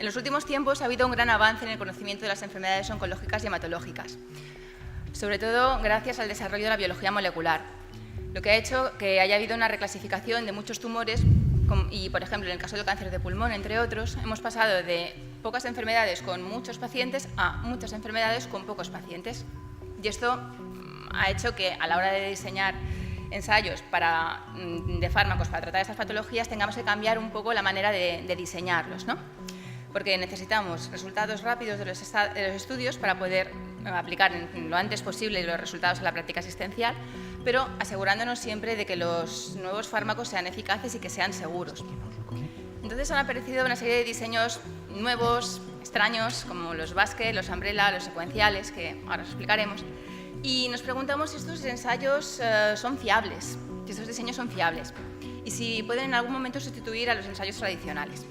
En los últimos tiempos ha habido un gran avance en el conocimiento de las enfermedades oncológicas y hematológicas, sobre todo gracias al desarrollo de la biología molecular, lo que ha hecho que haya habido una reclasificación de muchos tumores y, por ejemplo, en el caso del cáncer de pulmón, entre otros, hemos pasado de pocas enfermedades con muchos pacientes a muchas enfermedades con pocos pacientes. Y esto ha hecho que a la hora de diseñar ensayos de fármacos para tratar estas patologías tengamos que cambiar un poco la manera de diseñarlos, ¿no? Porque necesitamos resultados rápidos de los estudios para poder aplicar lo antes posible los resultados a la práctica asistencial, pero asegurándonos siempre de que los nuevos fármacos sean eficaces y que sean seguros. Entonces han aparecido una serie de diseños nuevos, extraños, como los basket, los umbrella, los secuenciales, que ahora os explicaremos, y nos preguntamos si estos ensayos son fiables, si estos diseños son fiables, y si pueden en algún momento sustituir a los ensayos tradicionales.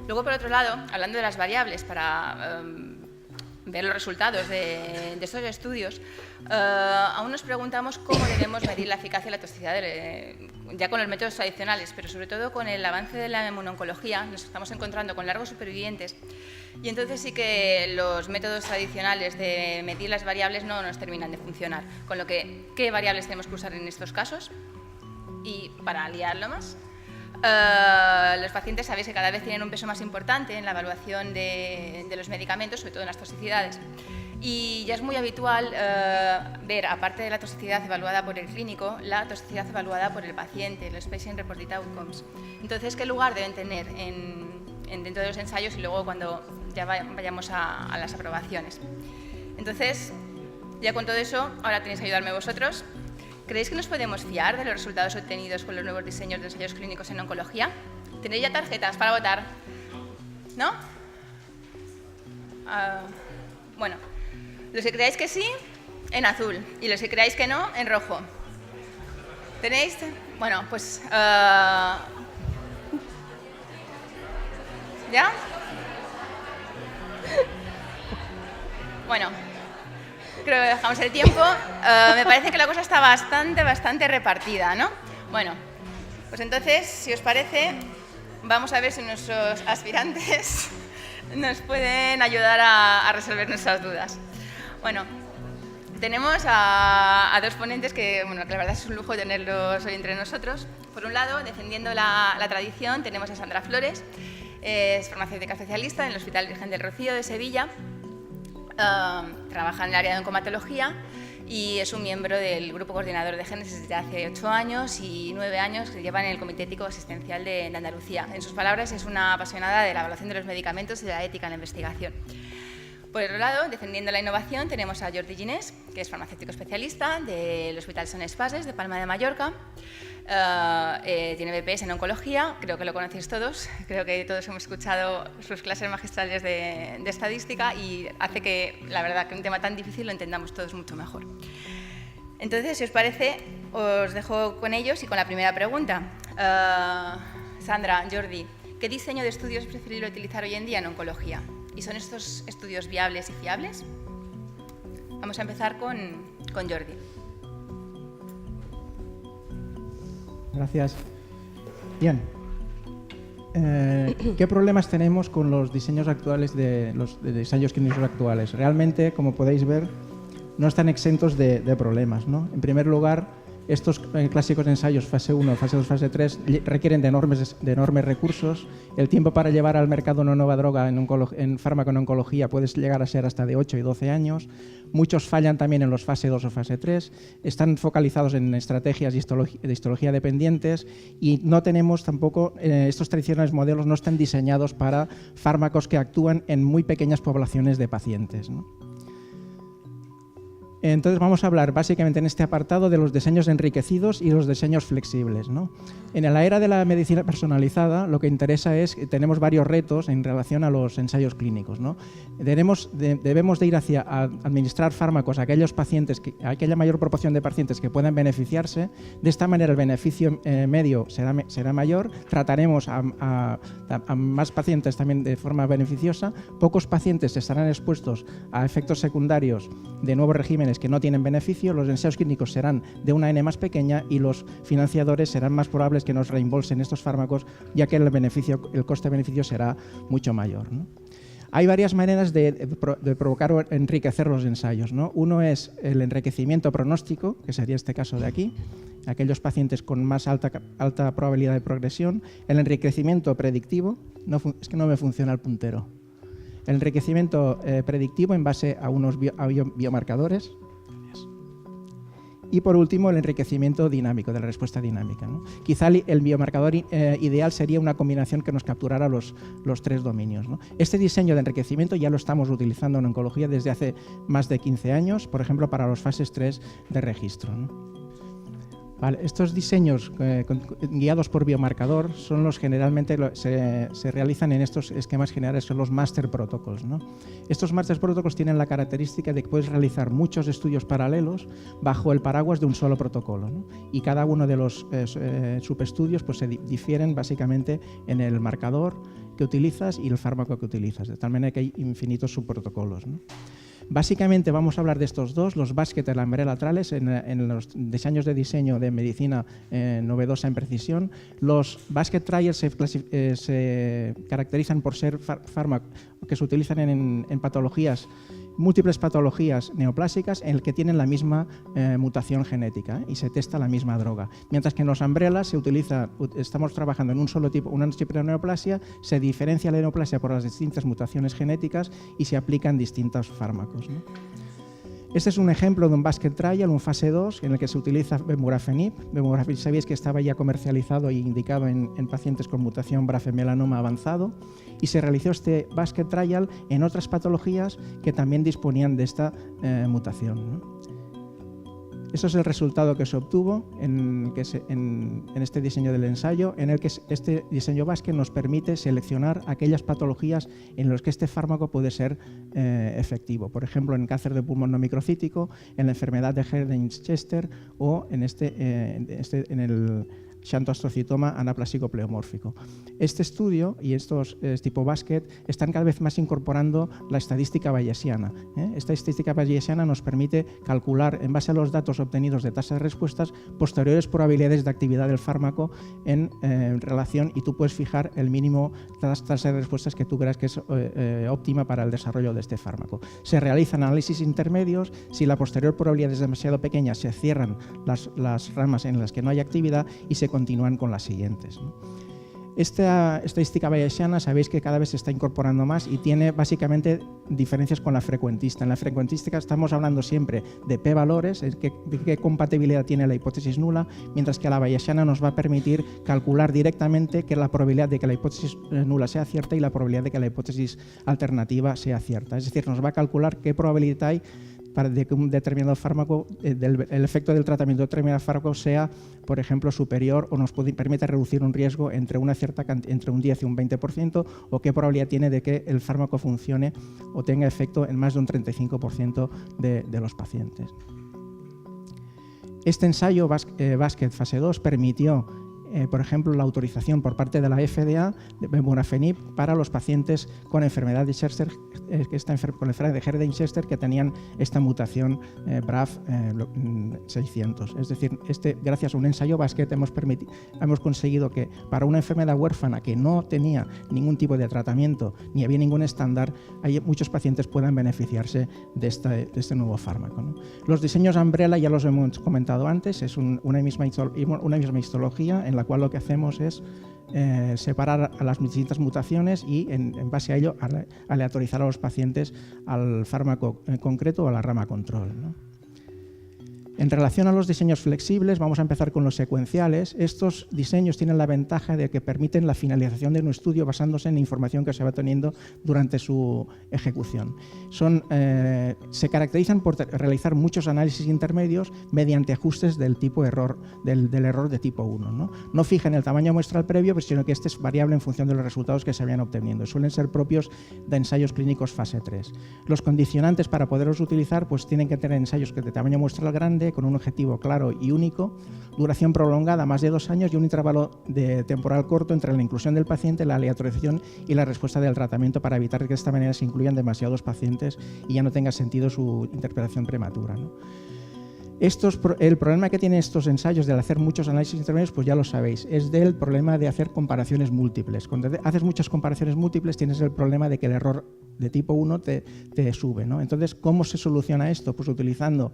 Luego, por otro lado, hablando de las variables para ver los resultados de estos estudios, aún nos preguntamos cómo debemos medir la eficacia y la toxicidad, ya con los métodos tradicionales, pero sobre todo con el avance de la inmunoncología nos estamos encontrando con largos supervivientes, y entonces sí que los métodos tradicionales de medir las variables no nos terminan de funcionar, con lo que, ¿qué variables tenemos que usar en estos casos? Y para liarlo más, los pacientes sabéis que cada vez tienen un peso más importante en la evaluación de los medicamentos, sobre todo en las toxicidades. Y ya es muy habitual ver, aparte de la toxicidad evaluada por el clínico, la toxicidad evaluada por el paciente, los Patient Reported Outcomes. Entonces, ¿qué lugar deben tener dentro de los ensayos y luego cuando ya vayamos a las aprobaciones? Entonces, ya con todo eso, ahora tenéis que ayudarme vosotros. ¿Creéis que nos podemos fiar de los resultados obtenidos con los nuevos diseños de ensayos clínicos en oncología? ¿Tenéis ya tarjetas para votar? ¿No? Bueno, los que creáis que sí, en azul, y los que creáis que no, en rojo. ¿Tenéis? Bueno, pues... ¿Ya? Bueno, creo que dejamos el tiempo. Me parece que la cosa está bastante repartida, ¿no? Bueno, pues entonces, si os parece, vamos a ver si nuestros aspirantes nos pueden ayudar a resolver nuestras dudas. Bueno, tenemos a dos ponentes que, bueno, que la verdad es un lujo tenerlos hoy entre nosotros. Por un lado, defendiendo la tradición, tenemos a Sandra Flores, es farmacéutica especialista en el Hospital Virgen del Rocío de Sevilla. Trabaja en el área de oncomatología y es un miembro del grupo coordinador de Génesis desde hace 8 años y 9 años que lleva en el Comité Ético Asistencial de Andalucía. En sus palabras, es una apasionada de la evaluación de los medicamentos y de la ética en la investigación. Por otro lado, defendiendo la innovación, tenemos a Jordi Ginés, que es farmacéutico especialista del Hospital Son Espases de Palma de Mallorca. Tiene BPS en oncología, creo que lo conocéis todos, creo que todos hemos escuchado sus clases magistrales de estadística y hace que, la verdad, que un tema tan difícil lo entendamos todos mucho mejor. Entonces, si os parece, os dejo con ellos y con la primera pregunta. Sandra, Jordi, ¿qué diseño de estudios es preferible utilizar hoy en día en oncología? ¿Y son estos estudios viables y fiables? Vamos a empezar con Jordi. Gracias. Bien. ¿Qué problemas tenemos con los diseños actuales de los ensayos clínicos actuales? Realmente, como podéis ver, no están exentos de problemas, ¿no? En primer lugar, estos clásicos ensayos fase 1, fase 2, fase 3 requieren de enormes recursos. El tiempo para llevar al mercado una nueva droga en fármaco en oncología puede llegar a ser hasta de 8 y 12 años. Muchos fallan también en los fase 2 o fase 3. Están focalizados en estrategias de histología dependientes y no tenemos tampoco, estos tradicionales modelos no están diseñados para fármacos que actúan en muy pequeñas poblaciones de pacientes, ¿no? Entonces vamos a hablar básicamente en este apartado de los diseños enriquecidos y los diseños flexibles, ¿no? En la era de la medicina personalizada lo que interesa es que tenemos varios retos en relación a los ensayos clínicos, ¿no? Debemos de ir hacia administrar fármacos a aquellos pacientes, a aquella mayor proporción de pacientes que puedan beneficiarse. De esta manera el beneficio medio será mayor, trataremos a más pacientes también de forma beneficiosa, pocos pacientes estarán expuestos a efectos secundarios de nuevos regímenes pacientes que no tienen beneficio, los ensayos clínicos serán de una N más pequeña y los financiadores serán más probables que nos reembolsen estos fármacos, ya que el coste-beneficio será mucho mayor, ¿no? Hay varias maneras de provocar o enriquecer los ensayos, ¿no? Uno es el enriquecimiento pronóstico, que sería este caso de aquí, aquellos pacientes con más alta probabilidad de progresión. El enriquecimiento predictivo, es que no me funciona el puntero. El enriquecimiento predictivo en base a unos biomarcadores. Y por último, el enriquecimiento dinámico, de la respuesta dinámica, ¿no? Quizá el biomarcador ideal sería una combinación que nos capturara los tres dominios, ¿no? Este diseño de enriquecimiento ya lo estamos utilizando en oncología desde hace más de 15 años, por ejemplo, para los fases 3 de registro, ¿no? Vale, estos diseños guiados por biomarcador son los generalmente se realizan en estos esquemas generales, son los master protocols, ¿no? Estos master protocols tienen la característica de que puedes realizar muchos estudios paralelos bajo el paraguas de un solo protocolo, ¿no? Y cada uno de los subestudios pues, se difieren básicamente en el marcador que utilizas y el fármaco que utilizas, de tal manera que hay infinitos subprotocolos, ¿no? Básicamente vamos a hablar de estos dos, los basket y la umbrella trials, en los diseños de diseño de medicina novedosa en precisión. Los basket trials se caracterizan por ser fármacos que se utilizan en patologías, múltiples patologías neoplásicas en el que tienen la misma mutación genética, y se testa la misma droga. Mientras que en los umbrellas estamos trabajando en un solo tipo, una tipo de neoplasia, se diferencia la neoplasia por las distintas mutaciones genéticas y se aplican distintos fármacos, ¿no? Este es un ejemplo de un basket trial, un fase 2, en el que se utiliza Vemurafenib. Vemurafenib, sabéis que estaba ya comercializado e indicado en pacientes con mutación BRAF en melanoma avanzado, y se realizó este basket trial en otras patologías que también disponían de esta mutación, ¿no? Eso es el resultado que se obtuvo en este diseño del ensayo, en el que este diseño basket nos permite seleccionar aquellas patologías en las que este fármaco puede ser efectivo. Por ejemplo, en cáncer de pulmón no microcítico, en la enfermedad de Erdheim-Chester o en el xantoastrocitoma anaplásico pleomórfico. Este estudio y estos tipo basket están cada vez más incorporando la estadística bayesiana. Esta estadística bayesiana nos permite calcular, en base a los datos obtenidos de tasas de respuestas, posteriores probabilidades de actividad del fármaco en relación, y tú puedes fijar el mínimo tasa de respuestas que tú creas que es óptima para el desarrollo de este fármaco. Se realizan análisis intermedios. Si la posterior probabilidad es demasiado pequeña, se cierran las ramas en las que no hay actividad y se continúan con las siguientes, ¿no? Esta estadística bayesiana sabéis que cada vez se está incorporando más y tiene básicamente diferencias con la frecuentista. En la frecuentística estamos hablando siempre de p-valores, de qué compatibilidad tiene la hipótesis nula, mientras que la bayesiana nos va a permitir calcular directamente que la probabilidad de que la hipótesis nula sea cierta y la probabilidad de que la hipótesis alternativa sea cierta. Es decir, nos va a calcular qué probabilidad hay de que un determinado fármaco, el efecto del tratamiento de un determinado fármaco sea, por ejemplo, superior o nos permite reducir un riesgo entre un 10 y un 20%, o qué probabilidad tiene de que el fármaco funcione o tenga efecto en más de un 35% de los pacientes. Este ensayo Basket fase 2 permitió, por ejemplo, la autorización por parte de la FDA de Vemurafenib para los pacientes con enfermedad de Chester, con enfermedad de Erdheim-Chester que tenían esta mutación BRAF 600. Es decir, gracias a un ensayo basket hemos conseguido que para una enfermedad huérfana que no tenía ningún tipo de tratamiento ni había ningún estándar, muchos pacientes puedan beneficiarse de este nuevo fármaco, ¿no? Los diseños Umbrella ya los hemos comentado antes, es una misma histología en la cual lo que hacemos es separar a las distintas mutaciones y en base a ello aleatorizar a los pacientes al fármaco concreto o a la rama control, ¿no? En relación a los diseños flexibles, vamos a empezar con los secuenciales. Estos diseños tienen la ventaja de que permiten la finalización de un estudio basándose en la información que se va teniendo durante su ejecución. Se caracterizan por realizar muchos análisis intermedios mediante ajustes del tipo error, del error de tipo 1, No fijan el tamaño muestral previo, sino que este es variable en función de los resultados que se vayan obteniendo. Suelen ser propios de ensayos clínicos fase 3. Los condicionantes para poderlos utilizar pues tienen que tener ensayos de tamaño muestral grande grande, con un objetivo claro y único, duración prolongada, más de 2 años, y un intervalo temporal corto entre la inclusión del paciente, la aleatorización y la respuesta del tratamiento, para evitar que de esta manera se incluyan demasiados pacientes y ya no tenga sentido su interpretación prematura, ¿no? El problema que tienen estos ensayos de hacer muchos análisis intermedios, pues ya lo sabéis, es del problema de hacer comparaciones múltiples. Cuando haces muchas comparaciones múltiples tienes el problema de que el error de tipo 1 te sube, ¿no? Entonces, ¿cómo se soluciona esto? Pues utilizando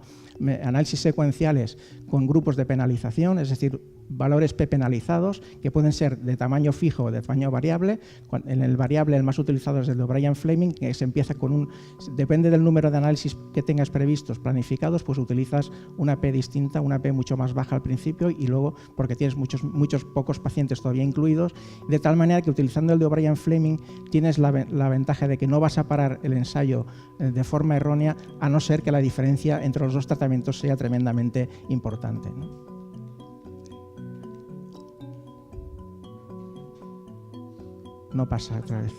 análisis secuenciales con grupos de penalización, es decir, valores P penalizados, que pueden ser de tamaño fijo o de tamaño variable. En el variable, el más utilizado es el de O'Brien-Fleming, que se empieza con depende del número de análisis que tengas previstos, planificados, pues utilizas una P distinta, una P mucho más baja al principio, y luego, porque tienes muchos pocos pacientes todavía incluidos, de tal manera que utilizando el de O'Brien-Fleming tienes la ventaja de que no vas a parar el ensayo de forma errónea, a no ser que la diferencia entre los dos tratamientos sea tremendamente importante, ¿no? No pasa otra vez.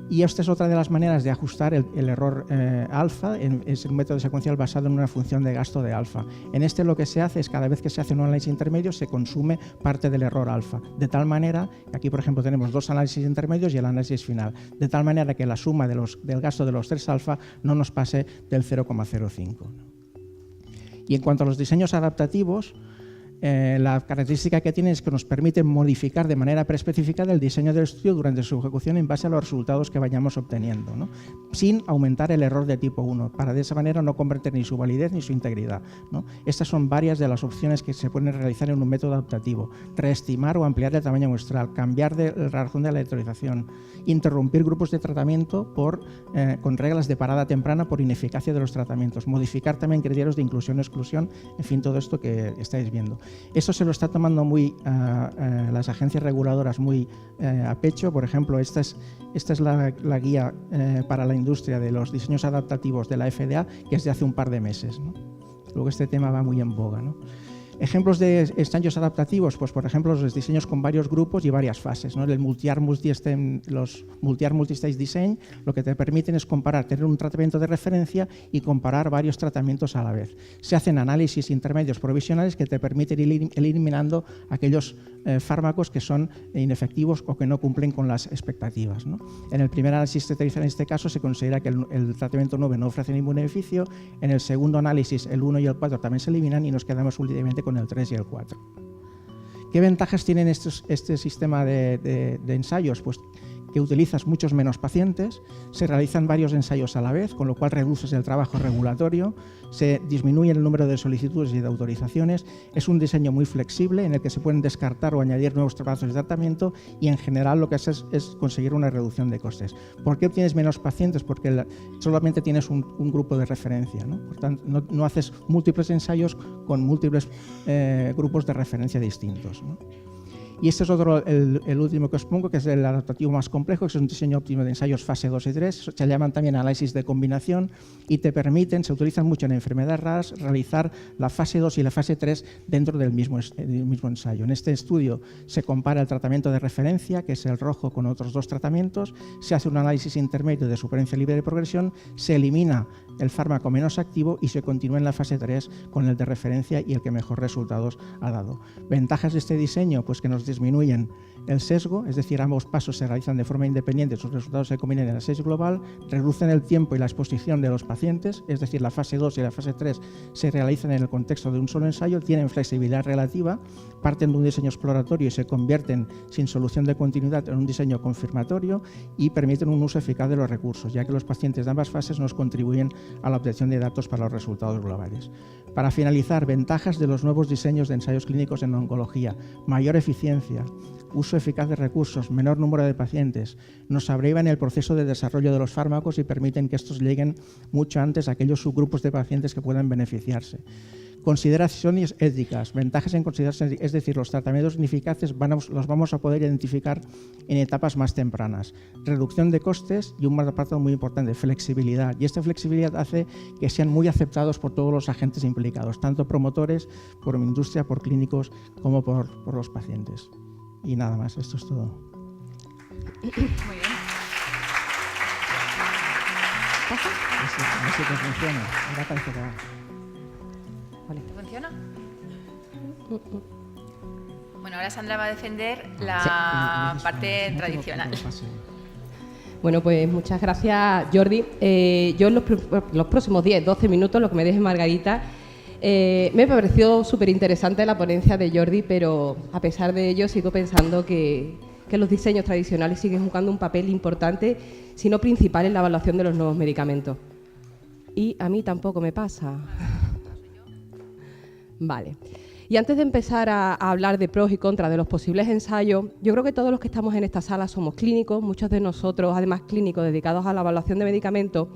Y esta es otra de las maneras de ajustar el error alfa. Es un método secuencial basado en una función de gasto de alfa. En este lo que se hace es, cada vez que se hace un análisis intermedio, se consume parte del error alfa. De tal manera, aquí por ejemplo tenemos 2 análisis intermedios y el análisis final. De tal manera que la suma del gasto de los 3 alfa no nos pase del 0,05. Y en cuanto a los diseños adaptativos, la característica que tiene es que nos permite modificar de manera preespecificada el diseño del estudio durante su ejecución en base a los resultados que vayamos obteniendo, ¿no? Sin aumentar el error de tipo 1, para de esa manera no comprometer ni su validez ni su integridad, ¿no? Estas son varias de las opciones que se pueden realizar en un método adaptativo: reestimar o ampliar el tamaño muestral, cambiar de la razón de la aleatorización, interrumpir grupos de tratamiento con reglas de parada temprana por ineficacia de los tratamientos, modificar también criterios de inclusión o exclusión, en fin, todo esto que estáis viendo. Esto se lo está tomando muy las agencias reguladoras muy a pecho. Por ejemplo, esta es la guía para la industria de los diseños adaptativos de la FDA, que es de hace un par de meses, ¿no? Luego este tema va muy en boga, ¿no? Ejemplos de ensayos adaptativos, pues por ejemplo los diseños con varios grupos y varias fases, ¿no? Los multi-arm multi-stage design lo que te permiten es tener un tratamiento de referencia y comparar varios tratamientos a la vez. Se hacen análisis intermedios provisionales que te permiten ir eliminando aquellos fármacos que son inefectivos o que no cumplen con las expectativas, ¿no? En el primer análisis que se realiza en este caso se considera que el tratamiento 9 no ofrece ningún beneficio. En el segundo análisis el 1 y el 4 también se eliminan y nos quedamos últimamente con el 3 y el 4. ¿Qué ventajas tienen este sistema de ensayos? Pues que utilizas muchos menos pacientes, se realizan varios ensayos a la vez, con lo cual reduces el trabajo regulatorio, se disminuye el número de solicitudes y de autorizaciones. Es un diseño muy flexible en el que se pueden descartar o añadir nuevos trabajos de tratamiento, y en general lo que haces es conseguir una reducción de costes. ¿Por qué obtienes menos pacientes? Porque solamente tienes un grupo de referencia, ¿no? Por tanto, no haces múltiples ensayos con múltiples grupos de referencia distintos, ¿no? Y este es el último que os pongo, que es el adaptativo más complejo, que es un diseño óptimo de ensayos fase 2 y 3. Se llaman también análisis de combinación y te permiten, se utilizan mucho en enfermedades raras, realizar la fase 2 y la fase 3 dentro del mismo ensayo. En este estudio se compara el tratamiento de referencia, que es el rojo, con otros 2 tratamientos, se hace un análisis intermedio de supervivencia libre de progresión, se elimina el fármaco menos activo y se continúa en la fase 3 con el de referencia y el que mejor resultados ha dado. Ventajas de este diseño, pues que nos disminuyen el sesgo, es decir, ambos pasos se realizan de forma independiente, sus resultados se combinan en el sesgo global, reducen el tiempo y la exposición de los pacientes, es decir, la fase 2 y la fase 3 se realizan en el contexto de un solo ensayo, tienen flexibilidad relativa, parten de un diseño exploratorio y se convierten sin solución de continuidad en un diseño confirmatorio, y permiten un uso eficaz de los recursos, ya que los pacientes de ambas fases nos contribuyen a la obtención de datos para los resultados globales. Para finalizar, ventajas de los nuevos diseños de ensayos clínicos en oncología: mayor eficiencia, uso eficaz de recursos, menor número de pacientes, nos abrevan el proceso de desarrollo de los fármacos y permiten que estos lleguen mucho antes a aquellos subgrupos de pacientes que puedan beneficiarse. Consideraciones éticas, ventajas en consideración, es decir, los tratamientos ineficaces los vamos a poder identificar en etapas más tempranas. Reducción de costes y un apartado muy importante, flexibilidad. Y esta flexibilidad hace que sean muy aceptados por todos los agentes implicados, tanto promotores, por industria, por clínicos, como por los pacientes. Y nada más, esto es todo. Muy bien. A ver si te funciona. Ahora parece que va. Vale. ¿Funciona? Bueno, ahora Sandra va a defender la parte tradicional. Bueno, pues muchas gracias, Jordi. Yo en los próximos 10-12 minutos, lo que me deje Margarita, me pareció súper interesante la ponencia de Jordi, pero a pesar de ello sigo pensando que los diseños tradicionales siguen jugando un papel importante, si no principal, en la evaluación de los nuevos medicamentos. Y a mí tampoco me pasa. Vale. Y antes de empezar a hablar de pros y contras de los posibles ensayos, yo creo que todos los que estamos en esta sala somos clínicos, muchos de nosotros, además clínicos, dedicados a la evaluación de medicamentos.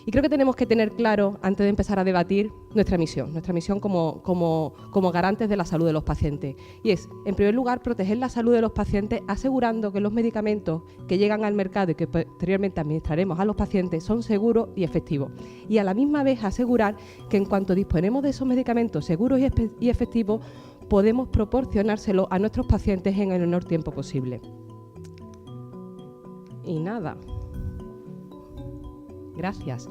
Y creo que tenemos que tener claro, antes de empezar a debatir, nuestra misión como garantes de la salud de los pacientes. Y es, en primer lugar, proteger la salud de los pacientes, asegurando que los medicamentos que llegan al mercado y que posteriormente administraremos a los pacientes son seguros y efectivos. Y a la misma vez asegurar que en cuanto disponemos de esos medicamentos seguros y efectivos, podemos proporcionárselos a nuestros pacientes en el menor tiempo posible. Y nada. Gracias.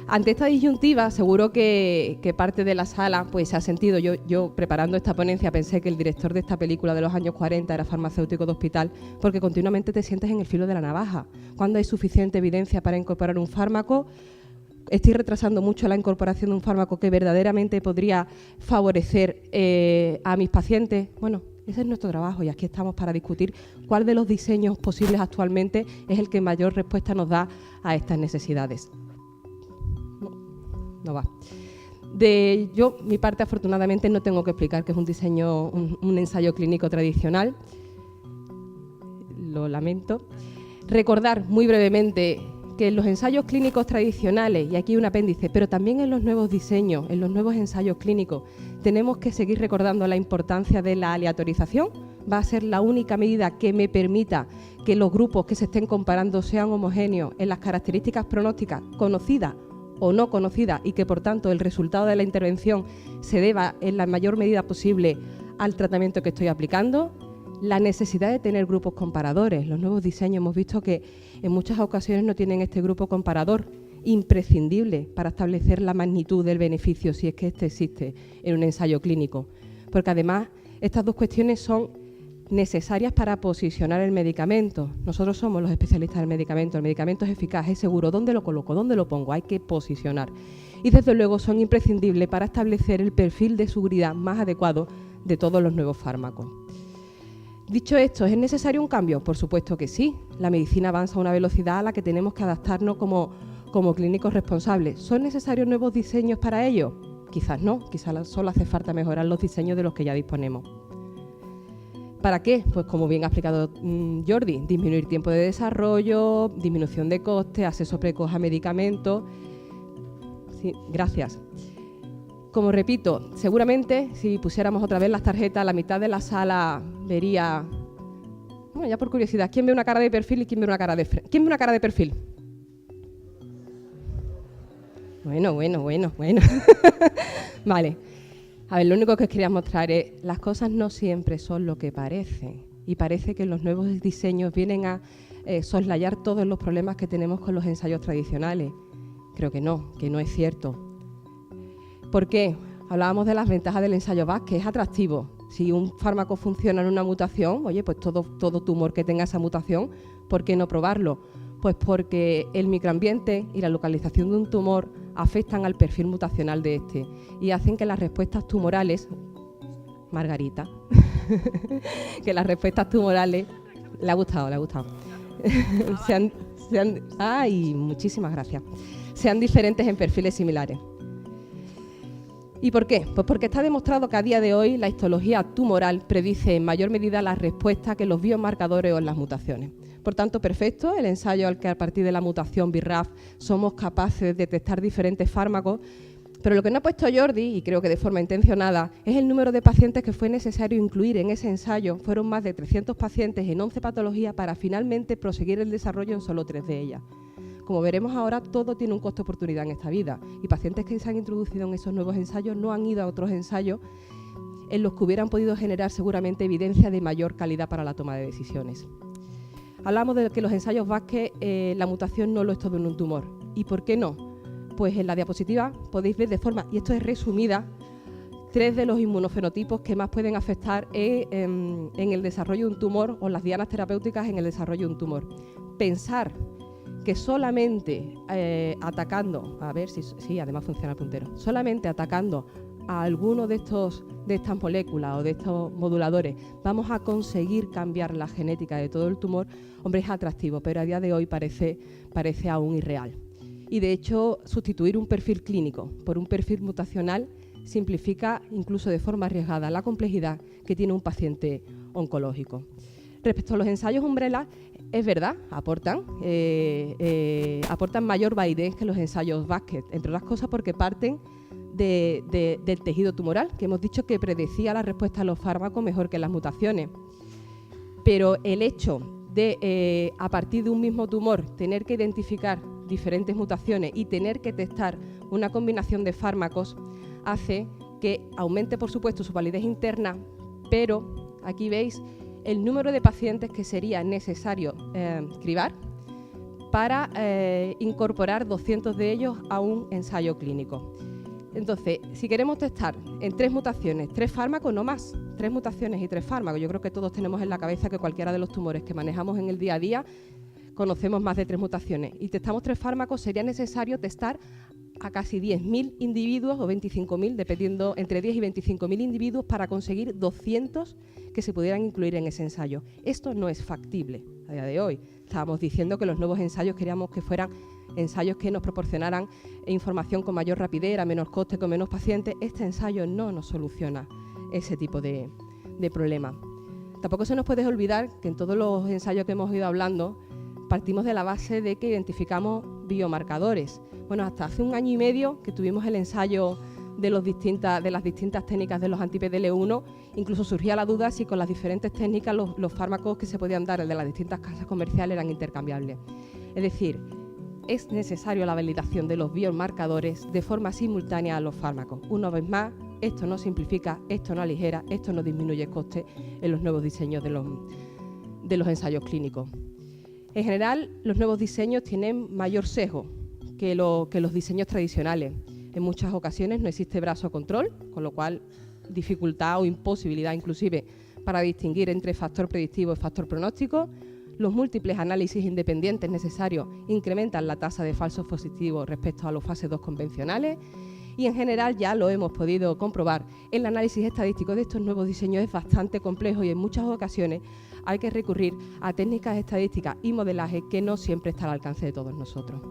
Ante esta disyuntiva, seguro que parte de la sala pues se ha sentido. Yo preparando esta ponencia pensé que el director de esta película de los años 40 era farmacéutico de hospital, porque continuamente te sientes en el filo de la navaja. ¿Cuándo hay suficiente evidencia para incorporar un fármaco? Estoy retrasando mucho la incorporación de un fármaco que verdaderamente podría favorecer a mis pacientes. Bueno, ese es nuestro trabajo y aquí estamos para discutir cuál de los diseños posibles actualmente es el que mayor respuesta nos da a estas necesidades. No va. Mi parte, afortunadamente, no tengo que explicar que es un ensayo clínico tradicional. Lo lamento. Recordar muy brevemente que en los ensayos clínicos tradicionales, y aquí hay un apéndice, pero también en los nuevos diseños, en los nuevos ensayos clínicos, tenemos que seguir recordando la importancia de la aleatorización. Va a ser la única medida que me permita que los grupos que se estén comparando sean homogéneos en las características pronósticas conocidas o no conocidas y que, por tanto, el resultado de la intervención se deba en la mayor medida posible al tratamiento que estoy aplicando. La necesidad de tener grupos comparadores. Los nuevos diseños hemos visto que en muchas ocasiones no tienen este grupo comparador imprescindible para establecer la magnitud del beneficio, si es que este existe en un ensayo clínico. Porque además estas dos cuestiones son necesarias para posicionar el medicamento. Nosotros somos los especialistas del medicamento. El medicamento es eficaz, es seguro. ¿Dónde lo coloco? ¿Dónde lo pongo? Hay que posicionar. Y desde luego son imprescindibles para establecer el perfil de seguridad más adecuado de todos los nuevos fármacos. Dicho esto, ¿es necesario un cambio? Por supuesto que sí. La medicina avanza a una velocidad a la que tenemos que adaptarnos como clínicos responsables. ¿Son necesarios nuevos diseños para ello? Quizás no, quizás solo hace falta mejorar los diseños de los que ya disponemos. ¿Para qué? Pues como bien ha explicado Jordi, disminuir tiempo de desarrollo, disminución de costes, acceso precoz a medicamentos. Sí, gracias. Como repito, seguramente si pusiéramos otra vez las tarjetas, la mitad de la sala vería... Bueno, ya por curiosidad, ¿quién ve una cara de perfil y quién ve una cara de frente? ¿Quién ve una cara de perfil? Bueno. Vale. A ver, lo único que os quería mostrar es las cosas no siempre son lo que parecen. Y parece que los nuevos diseños vienen a soslayar todos los problemas que tenemos con los ensayos tradicionales. Creo que no es cierto. ¿Por qué? Hablábamos de las ventajas del ensayo VAC, que es atractivo. Si un fármaco funciona en una mutación, oye, pues todo tumor que tenga esa mutación, ¿por qué no probarlo? Pues porque el microambiente y la localización de un tumor afectan al perfil mutacional de este y hacen que las respuestas tumorales, Margarita, que las respuestas tumorales, le ha gustado, ¡ay! Muchísimas gracias. Sean diferentes en perfiles similares. ¿Y por qué? Pues porque está demostrado que a día de hoy la histología tumoral predice en mayor medida la respuesta que los biomarcadores o las mutaciones. Por tanto, perfecto el ensayo al que a partir de la mutación BRAF somos capaces de detectar diferentes fármacos, pero lo que no ha puesto Jordi, y creo que de forma intencionada, es el número de pacientes que fue necesario incluir en ese ensayo. Fueron más de 300 pacientes en 11 patologías para finalmente proseguir el desarrollo en solo 3 de ellas. Como veremos ahora, todo tiene un costo de oportunidad en esta vida y pacientes que se han introducido en esos nuevos ensayos no han ido a otros ensayos en los que hubieran podido generar seguramente evidencia de mayor calidad para la toma de decisiones. Hablamos de que los ensayos VAC, la mutación no lo es todo en un tumor. ¿Y por qué no? Pues en la diapositiva podéis ver de forma, y esto es resumida, 3 de los inmunofenotipos que más pueden afectar en el desarrollo de un tumor o las dianas terapéuticas en el desarrollo de un tumor. Pensar que solamente atacando, a ver si además funciona el puntero, solamente atacando a alguno de estas moléculas o de estos moduladores vamos a conseguir cambiar la genética de todo el tumor, hombre, es atractivo, pero a día de hoy parece aún irreal. Y de hecho, sustituir un perfil clínico por un perfil mutacional simplifica incluso de forma arriesgada la complejidad que tiene un paciente oncológico. Respecto a los ensayos umbrella, es verdad, aportan mayor validez que los ensayos basket, entre otras cosas porque parten del tejido tumoral, que hemos dicho que predecía la respuesta a los fármacos mejor que las mutaciones. Pero el hecho de, a partir de un mismo tumor, tener que identificar diferentes mutaciones y tener que testar una combinación de fármacos hace que aumente, por supuesto, su validez interna, pero aquí veis el número de pacientes que sería necesario cribar para incorporar 200 de ellos a un ensayo clínico. Entonces, si queremos testar en 3 mutaciones, 3 fármacos, no más, 3 mutaciones y 3 fármacos, yo creo que todos tenemos en la cabeza que cualquiera de los tumores que manejamos en el día a día conocemos más de 3 mutaciones y testamos 3 fármacos, sería necesario testar a casi 10.000 individuos o 25.000, dependiendo entre 10 y 25.000 individuos para conseguir 200 que se pudieran incluir en ese ensayo. Esto no es factible a día de hoy. Estábamos diciendo que los nuevos ensayos queríamos que fueran ensayos que nos proporcionaran información con mayor rapidez, a menos coste, con menos pacientes. Este ensayo no nos soluciona ese tipo de problema. Tampoco se nos puede olvidar que en todos los ensayos que hemos ido hablando partimos de la base de que identificamos biomarcadores. Bueno, hasta hace 1 año y medio que tuvimos el ensayo de las distintas técnicas de los anti-PDL1, incluso surgía la duda si con las diferentes técnicas los fármacos que se podían dar de las distintas casas comerciales eran intercambiables. Es decir, es necesario la validación de los biomarcadores de forma simultánea a los fármacos. Una vez más, esto no simplifica, esto no aligera, esto no disminuye coste en los nuevos diseños de los ensayos clínicos. En general, los nuevos diseños tienen mayor sesgo que los diseños tradicionales. En muchas ocasiones no existe brazo control, con lo cual dificultad o imposibilidad inclusive para distinguir entre factor predictivo y factor pronóstico. Los múltiples análisis independientes necesarios incrementan la tasa de falsos positivos respecto a los fases 2 convencionales y en general ya lo hemos podido comprobar. El análisis estadístico de estos nuevos diseños es bastante complejo y en muchas ocasiones hay que recurrir a técnicas estadísticas y modelaje que no siempre están al alcance de todos nosotros.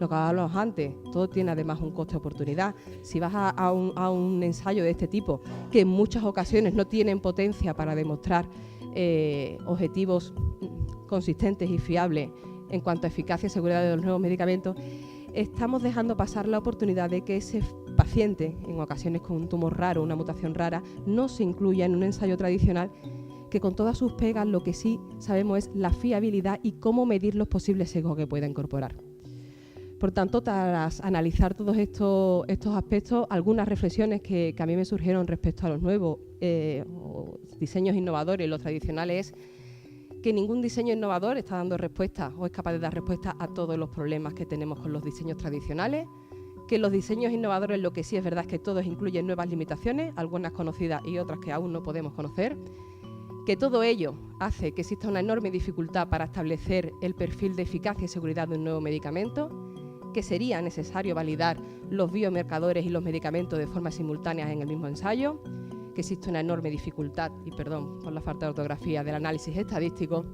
Lo que hablábamos antes, todo tiene además un coste de oportunidad. Si vas a un ensayo de este tipo, que en muchas ocasiones no tienen potencia para demostrar objetivos consistentes y fiables en cuanto a eficacia y seguridad de los nuevos medicamentos, estamos dejando pasar la oportunidad de que ese paciente, en ocasiones con un tumor raro, una mutación rara, no se incluya en un ensayo tradicional, que con todas sus pegas lo que sí sabemos es la fiabilidad y cómo medir los posibles sesgos que pueda incorporar. Por tanto, tras analizar todos estos aspectos, algunas reflexiones que a mí me surgieron respecto a los nuevos diseños innovadores, los tradicionales, es que ningún diseño innovador está dando respuesta o es capaz de dar respuesta a todos los problemas que tenemos con los diseños tradicionales, que los diseños innovadores lo que sí es verdad es que todos incluyen nuevas limitaciones, algunas conocidas y otras que aún no podemos conocer, que todo ello hace que exista una enorme dificultad para establecer el perfil de eficacia y seguridad de un nuevo medicamento, que sería necesario validar los biomarcadores y los medicamentos de forma simultánea en el mismo ensayo, que existe una enorme dificultad, y perdón por la falta de ortografía, del análisis estadístico,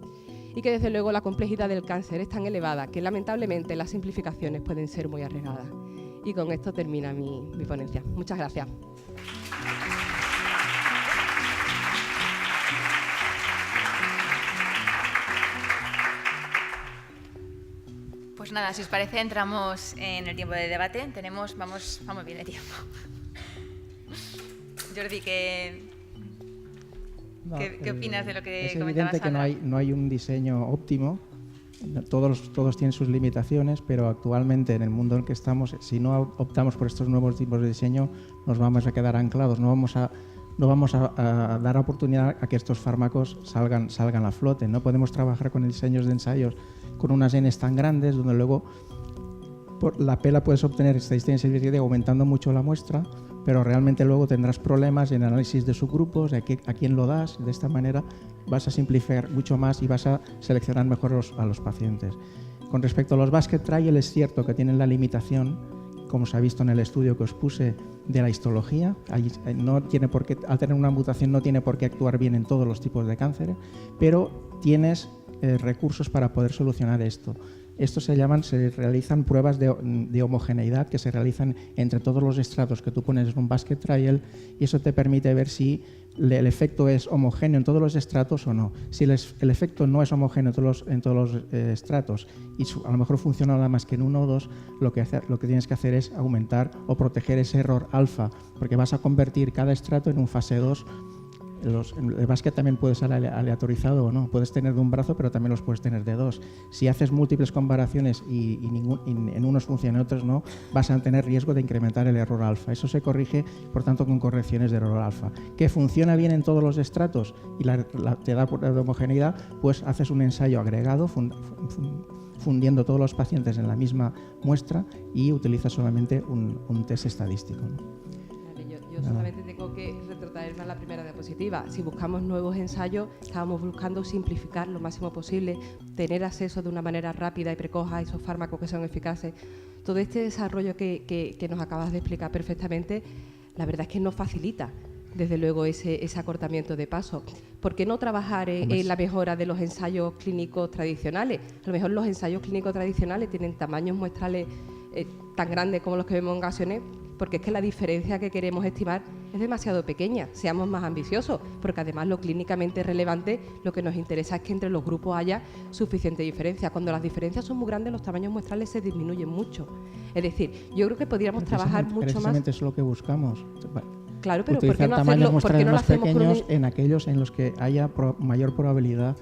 y que desde luego la complejidad del cáncer es tan elevada que lamentablemente las simplificaciones pueden ser muy arriesgadas. Y con esto termina mi ponencia. Muchas gracias. Pues nada, si os parece, entramos en el tiempo de debate. Vamos bien de tiempo. Jordi, ¿qué opinas de lo que comentabas? Es evidente que no hay un diseño óptimo. Todos tienen sus limitaciones, pero actualmente en el mundo en el que estamos, si no optamos por estos nuevos tipos de diseño, nos vamos a quedar anclados. No vamos a dar oportunidad a que estos fármacos salgan a flote. No podemos trabajar con diseños de ensayos con unas Ns tan grandes, donde luego la P la puedes obtener estadística significativa aumentando mucho la muestra, pero realmente luego tendrás problemas en análisis de subgrupos, a quién lo das. De esta manera vas a simplificar mucho más y vas a seleccionar mejor a los pacientes. Con respecto a los basket trial, es cierto que tienen la limitación, como se ha visto en el estudio que os puse, de la histología. No tiene por qué, al tener una mutación no tiene por qué actuar bien en todos los tipos de cáncer, pero tienes recursos para poder solucionar esto. Estos se realizan pruebas de homogeneidad que se realizan entre todos los estratos que tú pones en un basket trial, y eso te permite ver si el efecto es homogéneo en todos los estratos o no. Si el efecto no es homogéneo en todos los estratos y a lo mejor funciona nada más que en uno o dos, lo que tienes que hacer es aumentar o proteger ese error alfa, porque vas a convertir cada estrato en un fase 2. El básquet también puede ser aleatorizado o no. Puedes tener de un brazo, pero también los puedes tener de dos. Si haces múltiples comparaciones y en unos funciona y en otros no, vas a tener riesgo de incrementar el error alfa. Eso se corrige, por tanto, con correcciones de error alfa. ¿Que funciona bien en todos los estratos y te da de homogeneidad? Pues haces un ensayo agregado fundiendo todos los pacientes en la misma muestra y utilizas solamente un test estadístico, ¿no? Yo solamente tengo que retrotraerme a la primera diapositiva. Si buscamos nuevos ensayos, estábamos buscando simplificar lo máximo posible, tener acceso de una manera rápida y precoz a esos fármacos que son eficaces. Todo este desarrollo que nos acabas de explicar perfectamente, la verdad es que nos facilita, desde luego, ese acortamiento de paso. ¿Por qué no trabajar en la mejora de los ensayos clínicos tradicionales? A lo mejor los ensayos clínicos tradicionales tienen tamaños muestrales tan grandes como los que vemos en ocasiones, porque es que la diferencia que queremos estimar es demasiado pequeña. Seamos más ambiciosos, porque además lo clínicamente relevante, lo que nos interesa es que entre los grupos haya suficiente diferencia. Cuando las diferencias son muy grandes, los tamaños muestrales se disminuyen mucho. Es decir, yo creo que podríamos trabajar mucho más... Precisamente es lo que buscamos. Claro, pero ¿por qué utilizar no tamaños hacerlo? muestrales ¿Por qué no lo más hacemos pequeños en aquellos en los que haya mayor probabilidad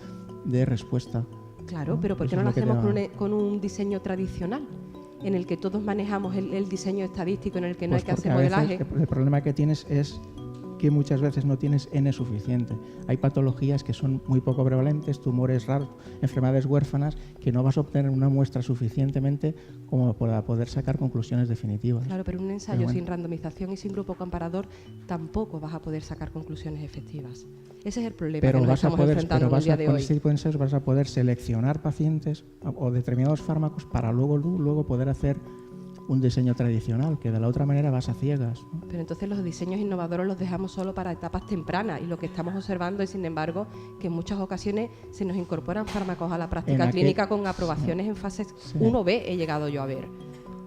de respuesta? Claro, pero ¿por qué Eso no es lo lo que hacemos con un diseño tradicional, en el que todos manejamos el diseño estadístico, en el que no Pues hay que hacer porque a modelaje? veces el problema que tienes es que muchas veces no tienes N suficiente. Hay patologías que son muy poco prevalentes, tumores raros, enfermedades huérfanas, que no vas a obtener una muestra suficientemente como para poder sacar conclusiones definitivas. Claro, pero un ensayo sin randomización y sin grupo comparador tampoco vas a poder sacar conclusiones efectivas. Ese es el problema que nos estamos enfrentando en el día de con hoy. este tipo de ensayos vas a poder seleccionar pacientes o determinados fármacos para luego poder hacer un diseño tradicional, que de la otra manera vas a ciegas, ¿no? Pero entonces los diseños innovadores los dejamos solo para etapas tempranas, y lo que estamos observando es, sin embargo, que en muchas ocasiones se nos incorporan fármacos a la práctica clínica con aprobaciones en fases 1B, he llegado yo a ver.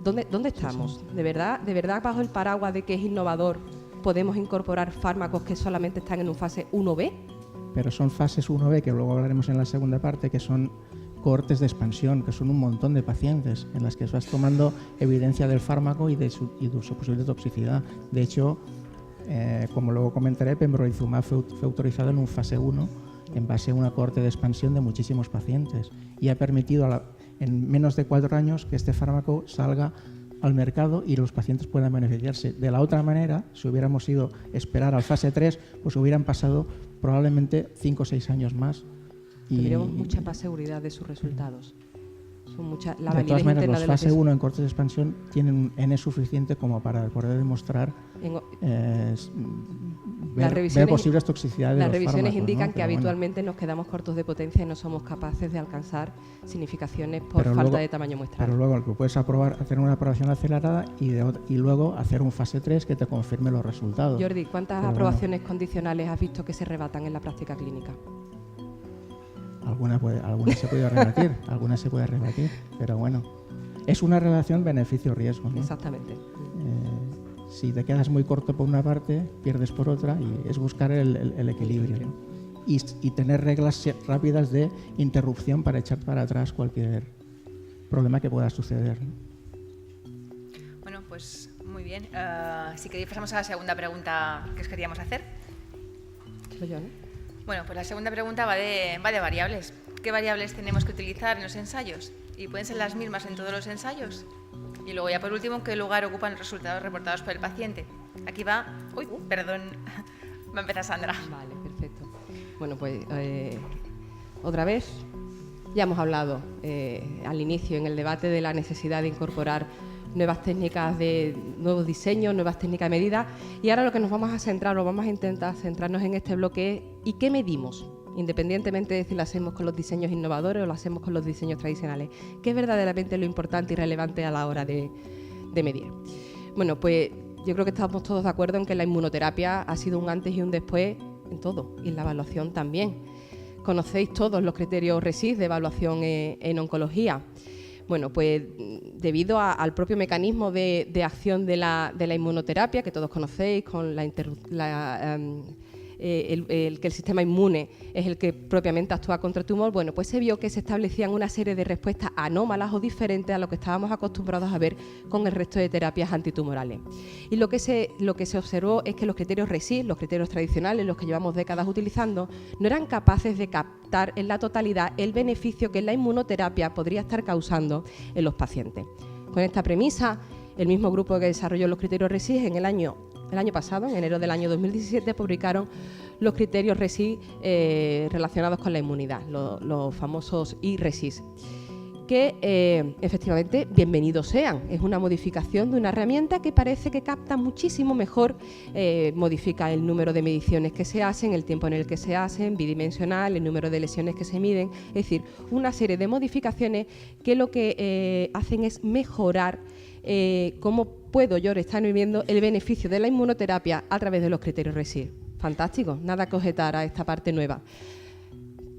¿Dónde estamos? ¿De verdad bajo el paraguas de que es innovador podemos incorporar fármacos que solamente están en un fase 1B? Pero son fases 1B, que luego hablaremos en la segunda parte, que son cohortes de expansión, que son un montón de pacientes en las que vas tomando evidencia del fármaco y de su posible toxicidad. De hecho, como luego comentaré, pembrolizumab fue autorizado en un fase 1 en base a una cohorte de expansión de muchísimos pacientes y ha permitido en menos de 4 años que este fármaco salga al mercado y los pacientes puedan beneficiarse. De la otra manera, si hubiéramos ido a esperar al fase 3, pues hubieran pasado probablemente 5 o 6 años más. Tendríamos mucha más seguridad de sus resultados. La de todas maneras, los fase 1 en cortes de expansión tienen un N suficiente como para poder demostrar ver posibles toxicidades de Las los revisiones fármacos, indican ¿no? que habitualmente nos quedamos cortos de potencia y no somos capaces de alcanzar significaciones por falta de tamaño muestral. Pero luego lo puedes hacer una aprobación acelerada y luego hacer un fase 3 que te confirme los resultados. Jordi, ¿cuántas aprobaciones condicionales has visto que se rebatan en la práctica clínica? Algunas se puede rebatir, pero bueno, es una relación beneficio-riesgo, ¿no? Exactamente. Si te quedas muy corto por una parte, pierdes por otra, y es buscar el equilibrio, ¿no? Y tener reglas rápidas de interrupción para echar para atrás cualquier problema que pueda suceder, ¿no? Bueno, pues muy bien. Si queréis pasamos a la segunda pregunta que os queríamos hacer. Soy yo, ¿no? Bueno, pues la segunda pregunta va de variables. ¿Qué variables tenemos que utilizar en los ensayos? ¿Y pueden ser las mismas en todos los ensayos? Y luego ya por último, ¿qué lugar ocupan los resultados reportados por el paciente? Aquí va... Uy, perdón. Va a empezar Sandra. Vale, perfecto. Bueno, pues otra vez Ya hemos hablado al inicio en el debate de la necesidad de incorporar nuevas técnicas de nuevos diseños, nuevas técnicas de medida, y ahora lo que nos vamos a centrar, o vamos a intentar centrarnos en este bloque es ¿y qué medimos? Independientemente de si lo hacemos con los diseños innovadores o lo hacemos con los diseños tradicionales, ¿qué es verdaderamente lo importante y relevante a la hora de medir? Bueno, pues yo creo que estamos todos de acuerdo en que la inmunoterapia ha sido un antes y un después en todo, y en la evaluación también. Conocéis todos los criterios RESIS de evaluación en oncología. Bueno, pues debido al propio mecanismo de acción de la inmunoterapia, que todos conocéis, con que el sistema inmune es el que propiamente actúa contra el tumor, bueno, pues se vio que se establecían una serie de respuestas anómalas o diferentes a lo que estábamos acostumbrados a ver con el resto de terapias antitumorales. Y lo que se observó es que los criterios RESIS, los criterios tradicionales, los que llevamos décadas utilizando, no eran capaces de captar en la totalidad el beneficio que la inmunoterapia podría estar causando en los pacientes. Con esta premisa, el mismo grupo que desarrolló los criterios RESIS el año pasado, en enero del año 2017, publicaron los criterios RESIS relacionados con la inmunidad, los famosos iRESIS, que efectivamente bienvenidos sean. Es una modificación de una herramienta que parece que capta muchísimo mejor, modifica el número de mediciones que se hacen, el tiempo en el que se hacen, bidimensional, el número de lesiones que se miden, es decir, una serie de modificaciones que lo que hacen es mejorar cómo puedo yo estar viviendo el beneficio de la inmunoterapia a través de los criterios RESIS. Fantástico, nada que objetar a esta parte nueva.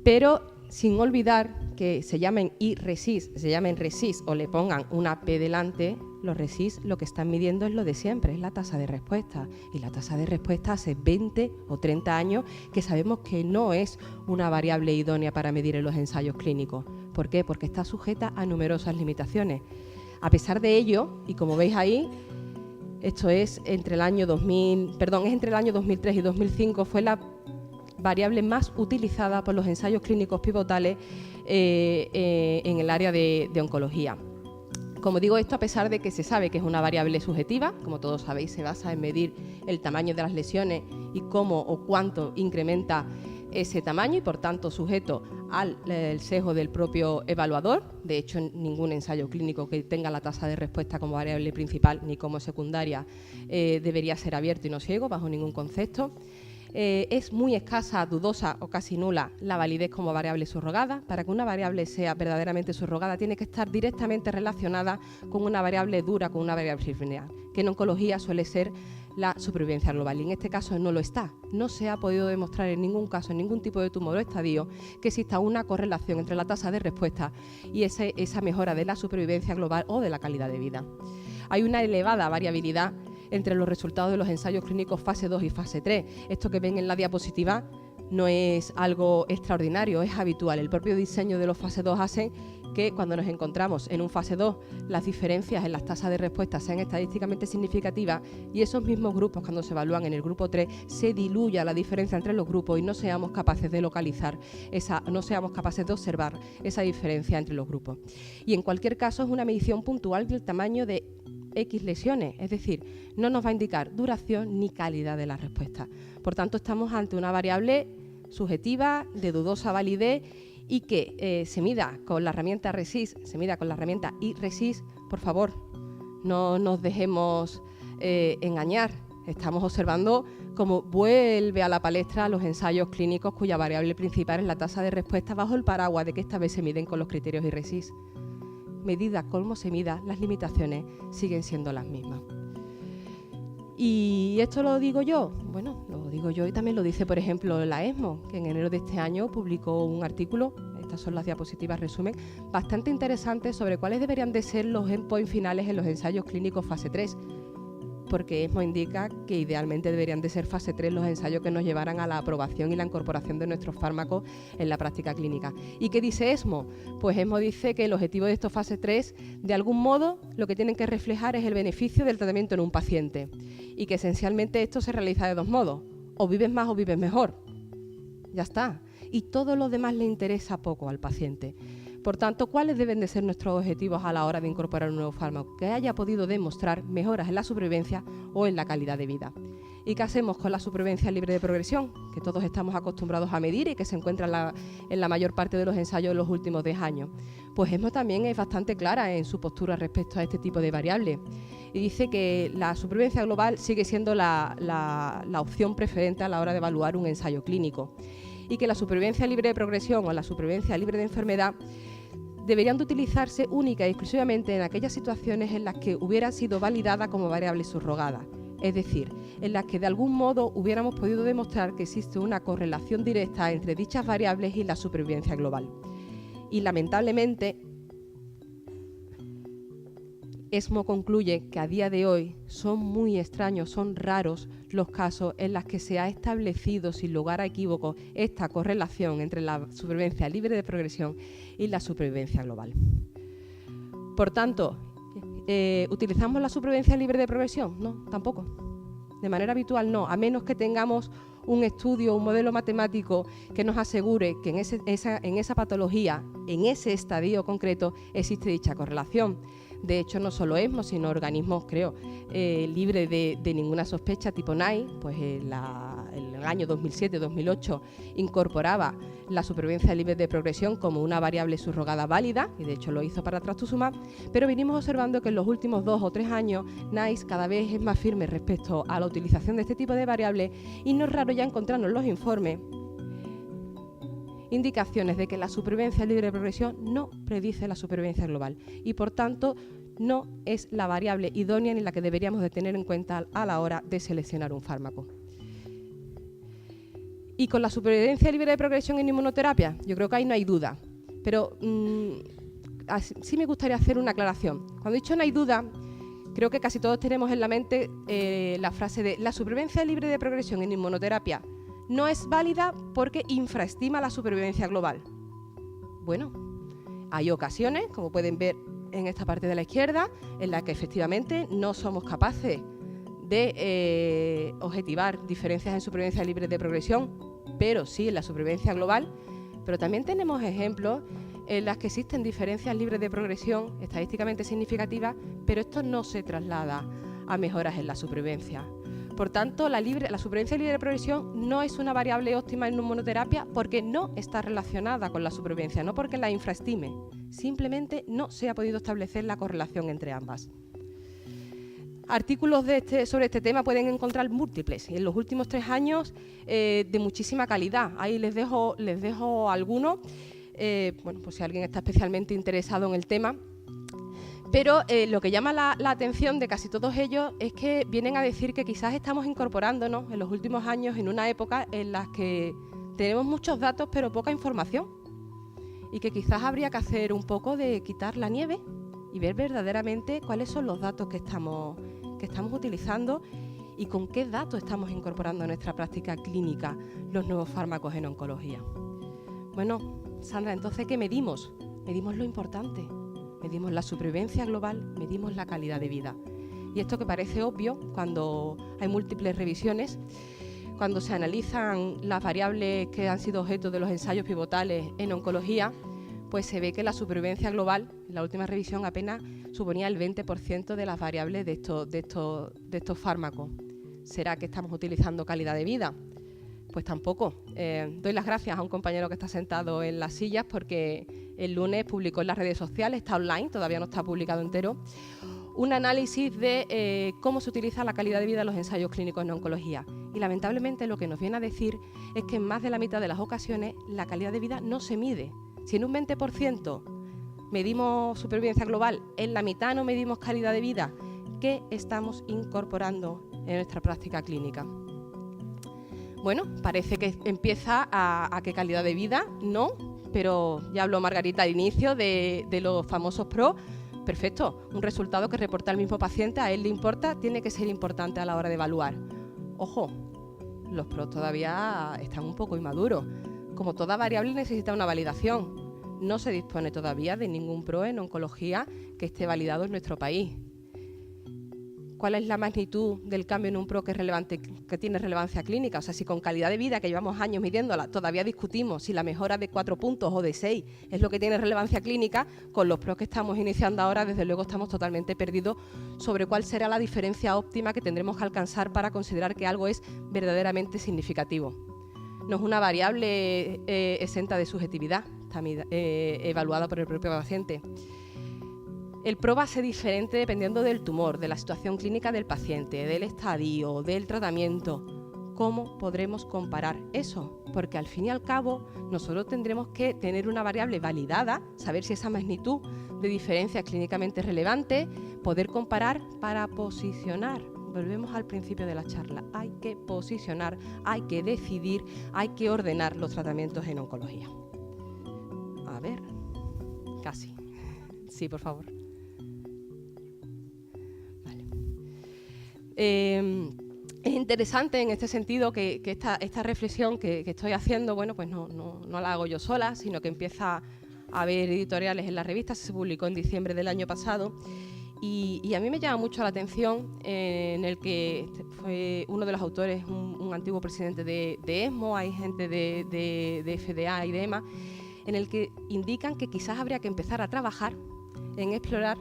Pero sin olvidar que se llamen iRESIS, se llamen RESIS o le pongan una P delante, los RESIS lo que están midiendo es lo de siempre, es la tasa de respuesta. Y la tasa de respuesta hace 20 o 30 años que sabemos que no es una variable idónea para medir en los ensayos clínicos. ¿Por qué? Porque está sujeta a numerosas limitaciones. A pesar de ello, y como veis ahí, esto es entre el año 2003 y 2005, fue la variable más utilizada por los ensayos clínicos pivotales en el área de oncología. Como digo esto, a pesar de que se sabe que es una variable subjetiva, como todos sabéis, se basa en medir el tamaño de las lesiones y cómo o cuánto incrementa ese tamaño y por tanto sujeto al sesgo del propio evaluador. De hecho, ningún ensayo clínico que tenga la tasa de respuesta como variable principal ni como secundaria debería ser abierto y no ciego bajo ningún concepto. Es muy escasa, dudosa o casi nula la validez como variable subrogada. Para que una variable sea verdaderamente subrogada tiene que estar directamente relacionada con una variable dura, con una variable lineal, que en oncología suele ser la supervivencia global, y en este caso no lo está. No se ha podido demostrar en ningún caso, en ningún tipo de tumor o estadio, que exista una correlación entre la tasa de respuesta y esa mejora de la supervivencia global o de la calidad de vida. Hay una elevada variabilidad entre los resultados de los ensayos clínicos fase 2 y fase 3. Esto que ven en la diapositiva no es algo extraordinario, es habitual. El propio diseño de los fase 2 hace que cuando nos encontramos en un fase 2 las diferencias en las tasas de respuesta sean estadísticamente significativas y esos mismos grupos, cuando se evalúan en el grupo 3, se diluya la diferencia entre los grupos y no seamos capaces de localizar no seamos capaces de observar esa diferencia entre los grupos. Y en cualquier caso es una medición puntual del tamaño de X lesiones, es decir, no nos va a indicar duración ni calidad de la respuesta. Por tanto, estamos ante una variable subjetiva, de dudosa validez y que se mida con la herramienta RESIS, se mida con la herramienta iRESIS. Por favor, no nos dejemos engañar. Estamos observando cómo vuelve a la palestra los ensayos clínicos cuya variable principal es la tasa de respuesta bajo el paraguas de que esta vez se miden con los criterios iRESIS. Medida como se mida, las limitaciones siguen siendo las mismas. ¿Y esto lo digo yo? Bueno, lo digo yo y también lo dice, por ejemplo, la ESMO, que en enero de este año publicó un artículo, estas son las diapositivas resumen, bastante interesante sobre cuáles deberían de ser los endpoints finales en los ensayos clínicos fase 3, porque ESMO indica que idealmente deberían de ser fase 3 los ensayos que nos llevaran a la aprobación y la incorporación de nuestros fármacos en la práctica clínica. ¿Y qué dice ESMO? Pues ESMO dice que el objetivo de estos fase 3, de algún modo, lo que tienen que reflejar es el beneficio del tratamiento en un paciente y que esencialmente esto se realiza de dos modos, o vives más o vives mejor. Ya está. Y todo lo demás le interesa poco al paciente. Por tanto, ¿cuáles deben de ser nuestros objetivos a la hora de incorporar un nuevo fármaco? Que haya podido demostrar mejoras en la supervivencia o en la calidad de vida. ¿Y qué hacemos con la supervivencia libre de progresión? Que todos estamos acostumbrados a medir y que se encuentra en la mayor parte de los ensayos en los últimos 10 años. Pues ESMO también es bastante clara en su postura respecto a este tipo de variables. Y dice que la supervivencia global sigue siendo la opción preferente a la hora de evaluar un ensayo clínico. Y que la supervivencia libre de progresión o la supervivencia libre de enfermedad deberían de utilizarse única y exclusivamente en aquellas situaciones en las que hubiera sido validada como variable subrogada. Es decir, en las que de algún modo hubiéramos podido demostrar que existe una correlación directa entre dichas variables y la supervivencia global. Y lamentablemente, ESMO concluye que a día de hoy son muy extraños, son raros los casos en los que se ha establecido sin lugar a equívocos esta correlación entre la supervivencia libre de progresión y la supervivencia global. Por tanto, ¿utilizamos la supervivencia libre de progresión? No, tampoco. De manera habitual no, a menos que tengamos un estudio, un modelo matemático que nos asegure que en esa patología, en ese estadio concreto, existe dicha correlación. De hecho, no solo ESMO, sino organismos, creo, libres de ninguna sospecha, tipo NICE, pues en el año 2007-2008 incorporaba la supervivencia libre de progresión como una variable subrogada válida, y de hecho lo hizo para trastuzumab, pero venimos observando que en los últimos 2 o 3 años NICE cada vez es más firme respecto a la utilización de este tipo de variables, y no es raro ya encontrarnos en los informes indicaciones de que la supervivencia libre de progresión no predice la supervivencia global y, por tanto, no es la variable idónea ni la que deberíamos de tener en cuenta a la hora de seleccionar un fármaco. Y con la supervivencia libre de progresión en inmunoterapia, yo creo que ahí no hay duda, pero sí me gustaría hacer una aclaración. Cuando he dicho no hay duda, creo que casi todos tenemos en la mente la frase de la supervivencia libre de progresión en inmunoterapia no es válida porque infraestima la supervivencia global. Bueno, hay ocasiones, como pueden ver en esta parte de la izquierda, en la que efectivamente no somos capaces de objetivar diferencias en supervivencia libre de progresión, pero sí en la supervivencia global. Pero también tenemos ejemplos en las que existen diferencias libres de progresión estadísticamente significativas, pero esto no se traslada a mejoras en la supervivencia. Por tanto, la supervivencia libre de progresión no es una variable óptima en inmunoterapia porque no está relacionada con la supervivencia, no porque la infraestime, simplemente no se ha podido establecer la correlación entre ambas. Artículos sobre este tema pueden encontrar múltiples y en los últimos 3 años de muchísima calidad. Ahí les dejo algunos, bueno, pues si alguien está especialmente interesado en el tema. Pero lo que llama la atención de casi todos ellos es que vienen a decir que quizás estamos incorporándonos en los últimos años en una época en la que tenemos muchos datos pero poca información y que quizás habría que hacer un poco de quitar la nieve y ver verdaderamente cuáles son los datos que estamos utilizando y con qué datos estamos incorporando en nuestra práctica clínica los nuevos fármacos en oncología. Bueno, Sandra, entonces, ¿qué medimos? Medimos lo importante. Medimos la supervivencia global, medimos la calidad de vida. Y esto que parece obvio cuando hay múltiples revisiones, cuando se analizan las variables que han sido objeto de los ensayos pivotales en oncología, pues se ve que la supervivencia global, en la última revisión, apenas suponía el 20% de las variables de estos fármacos. ¿Será que estamos utilizando calidad de vida? Pues tampoco. Doy las gracias a un compañero que está sentado en las sillas porque el lunes publicó en las redes sociales, está online, todavía no está publicado entero, un análisis de cómo se utiliza la calidad de vida en los ensayos clínicos en oncología. Y lamentablemente lo que nos viene a decir es que en más de la mitad de las ocasiones la calidad de vida no se mide. Si en un 20% medimos supervivencia global, en la mitad no medimos calidad de vida, ¿qué estamos incorporando en nuestra práctica clínica? Bueno, parece que empieza a que calidad de vida, no, pero ya habló Margarita al inicio de los famosos PRO. Perfecto, un resultado que reporta el mismo paciente, a él le importa, tiene que ser importante a la hora de evaluar. Ojo, los PRO todavía están un poco inmaduros. Como toda variable necesita una validación. No se dispone todavía de ningún PRO en oncología que esté validado en nuestro país. cuál es la magnitud del cambio en un PRO que es relevante, que tiene relevancia clínica. O sea, si con calidad de vida, que llevamos años midiéndola, todavía discutimos si la mejora de 4 puntos o de 6 es lo que tiene relevancia clínica, con los PROs que estamos iniciando ahora, desde luego estamos totalmente perdidos sobre cuál será la diferencia óptima que tendremos que alcanzar para considerar que algo es verdaderamente significativo. No es una variable exenta de subjetividad, está evaluada por el propio paciente. El PRO va a ser diferente dependiendo del tumor, de la situación clínica del paciente, del estadio, del tratamiento. ¿Cómo podremos comparar eso? Porque al fin y al cabo nosotros tendremos que tener una variable validada, saber si esa magnitud de diferencia es clínicamente relevante, poder comparar para posicionar. Volvemos al principio de la charla. Hay que posicionar, hay que decidir, hay que ordenar los tratamientos en oncología. A ver, casi. Sí, por favor. Es interesante en este sentido que esta reflexión que estoy haciendo, bueno, pues no la hago yo sola, sino que empieza a haber editoriales en la revista. Se publicó en diciembre del año pasado y a mí me llama mucho la atención en el que fue uno de los autores, un antiguo presidente de ESMO, hay gente de FDA y de EMA, en el que indican que quizás habría que empezar a trabajar en explorar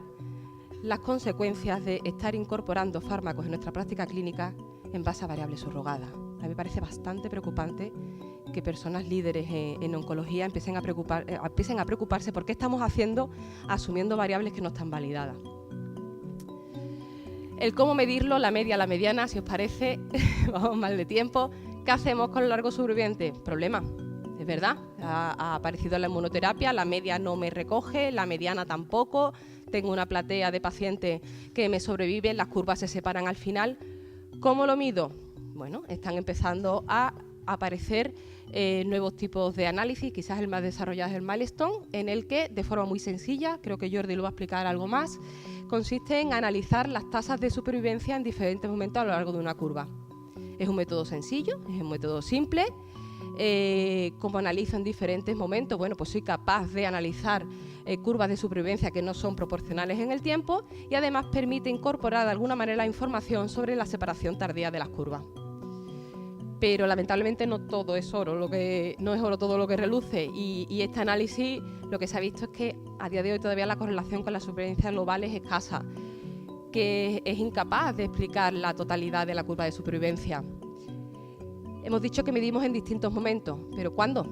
las consecuencias de estar incorporando fármacos en nuestra práctica clínica en base a variables subrogadas. A mí me parece bastante preocupante que personas líderes en oncología empiecen a preocuparse por qué estamos haciendo asumiendo variables que no están validadas. El cómo medirlo, la media, la mediana, si os parece, vamos mal de tiempo. ¿Qué hacemos con los largos sobrevivientes? Problema. Es verdad, ha aparecido la inmunoterapia, la media no me recoge, la mediana tampoco. Tengo una platea de pacientes que me sobreviven, las curvas se separan al final. ¿Cómo lo mido? Bueno, están empezando a aparecer nuevos tipos de análisis, quizás el más desarrollado es el Milestone, en el que, de forma muy sencilla, creo que Jordi lo va a explicar algo más, consiste en analizar las tasas de supervivencia en diferentes momentos a lo largo de una curva. Es un método sencillo, es un método simple. Como analizo en diferentes momentos, bueno, pues soy capaz de analizar curvas de supervivencia que no son proporcionales en el tiempo y además permite incorporar de alguna manera la información sobre la separación tardía de las curvas. Pero lamentablemente no todo es oro, no es oro todo lo que reluce y este análisis lo que se ha visto es que a día de hoy todavía la correlación con la supervivencia global es escasa, que es incapaz de explicar la totalidad de la curva de supervivencia. Hemos dicho que medimos en distintos momentos, pero ¿cuándo?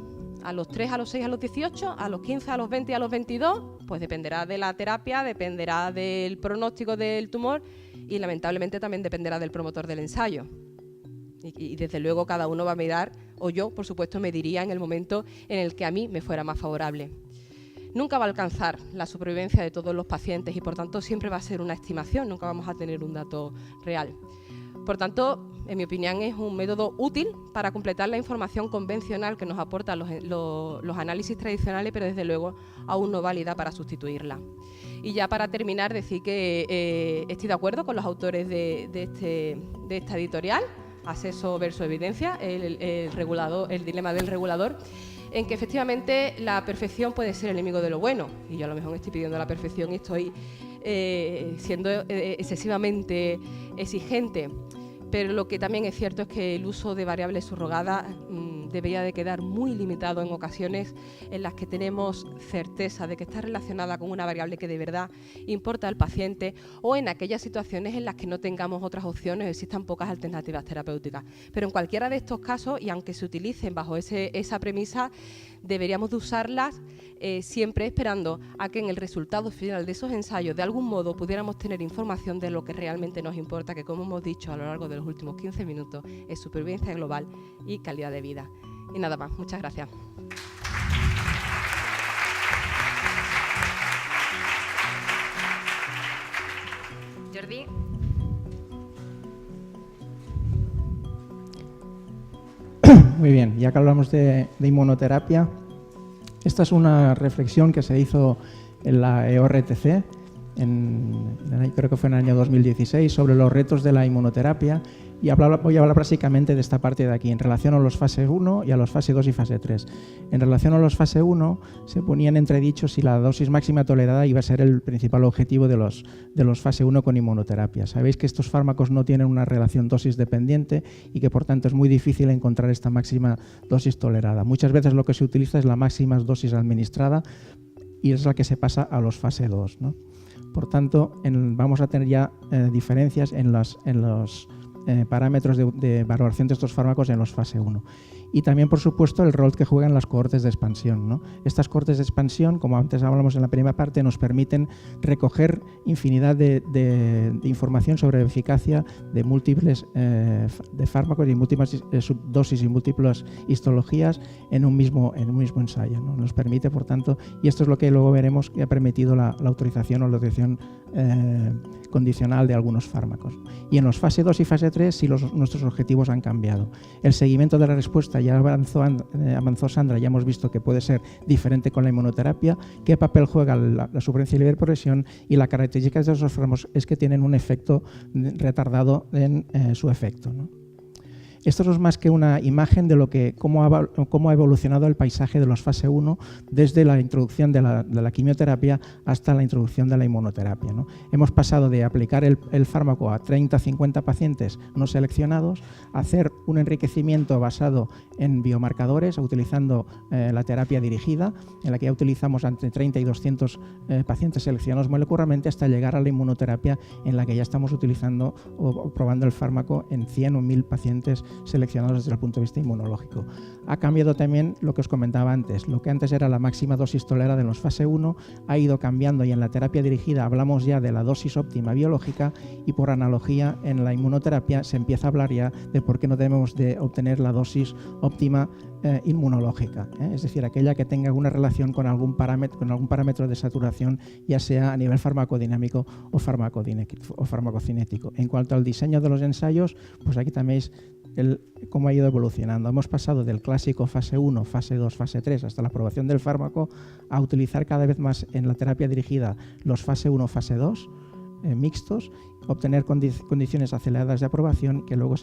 ¿A los 3, a los 6, a los 18, a los 15, a los 20 y a los 22? Pues dependerá de la terapia, dependerá del pronóstico del tumor y lamentablemente también dependerá del promotor del ensayo. Y desde luego cada uno va a mirar, o yo por supuesto mediría en el momento en el que a mí me fuera más favorable. Nunca va a alcanzar la supervivencia de todos los pacientes y por tanto siempre va a ser una estimación, nunca vamos a tener un dato real. Por tanto, en mi opinión, es un método útil para completar la información convencional que nos aportan los análisis tradicionales, pero desde luego aún no válida para sustituirla. Y ya para terminar, decir que estoy de acuerdo con los autores de esta editorial, Acceso versus Evidencia, el dilema del regulador, en que efectivamente la perfección puede ser el enemigo de lo bueno. Y yo a lo mejor estoy pidiendo la perfección y estoy siendo excesivamente exigente. Pero lo que también es cierto es que el uso de variables subrogadas debería de quedar muy limitado en ocasiones en las que tenemos certeza de que está relacionada con una variable que de verdad importa al paciente o en aquellas situaciones en las que no tengamos otras opciones o existan pocas alternativas terapéuticas. Pero en cualquiera de estos casos, y aunque se utilicen bajo esa premisa, deberíamos de usarlas siempre esperando a que en el resultado final de esos ensayos de algún modo pudiéramos tener información de lo que realmente nos importa, que como hemos dicho a lo largo de los últimos 15 minutos es supervivencia global y calidad de vida. Y nada más, muchas gracias. Jordi. Muy bien, ya que hablamos de inmunoterapia, esta es una reflexión que se hizo en la EORTC creo que fue en el año 2016, sobre los retos de la inmunoterapia, y voy a hablar básicamente de esta parte de aquí, en relación a los fase 1 y a los fase 2 y fase 3. En relación a los fase 1, se ponían entredichos si la dosis máxima tolerada iba a ser el principal objetivo de los fase 1 con inmunoterapia. Sabéis que estos fármacos no tienen una relación dosis dependiente y que por tanto es muy difícil encontrar esta máxima dosis tolerada. Muchas veces lo que se utiliza es la máxima dosis administrada y es la que se pasa a los fase 2, ¿no? Por tanto, vamos a tener ya diferencias en los parámetros de valoración de estos fármacos en los fase 1. Y también, por supuesto, el rol que juegan las cohortes de expansión, ¿no? Estas cohortes de expansión, como antes hablamos en la primera parte, nos permiten recoger infinidad de información sobre la eficacia de múltiples de fármacos y múltiples subdosis y múltiples histologías en un mismo ensayo, ¿no? Nos permite, por tanto, y esto es lo que luego veremos que ha permitido la autorización o la autorización condicional de algunos fármacos. Y en los fase 2 y fase 3 sí nuestros objetivos han cambiado. El seguimiento de la respuesta ya avanzó Sandra, ya hemos visto que puede ser diferente con la inmunoterapia, qué papel juega la superación libre de progresión, y la característica de esos fármacos es que tienen un efecto retardado en su efecto, ¿no? Esto no es más que una imagen de cómo ha evolucionado el paisaje de los fase 1 desde la introducción de la quimioterapia hasta la introducción de la inmunoterapia, ¿no? Hemos pasado de aplicar el fármaco a 30-50 pacientes no seleccionados a hacer un enriquecimiento basado en biomarcadores, utilizando la terapia dirigida, en la que ya utilizamos entre 30 y 200 pacientes seleccionados molecularmente, hasta llegar a la inmunoterapia, en la que ya estamos utilizando o probando el fármaco en 100 o 1000 pacientes seleccionados desde el punto de vista inmunológico. Ha cambiado también lo que os comentaba antes. Lo que antes era la máxima dosis tolerada en los fase 1 ha ido cambiando, y en la terapia dirigida hablamos ya de la dosis óptima biológica, y por analogía en la inmunoterapia se empieza a hablar ya de por qué no debemos de obtener la dosis óptima inmunológica, es decir, aquella que tenga alguna relación con algún parámetro de saturación, ya sea a nivel farmacodinámico o farmacocinético. En cuanto al diseño de los ensayos, pues aquí también cómo ha ido evolucionando. Hemos pasado del clásico fase 1, fase 2, fase 3 hasta la aprobación del fármaco, a utilizar cada vez más en la terapia dirigida los fase 1, fase 2 mixtos, obtener condiciones aceleradas de aprobación que luego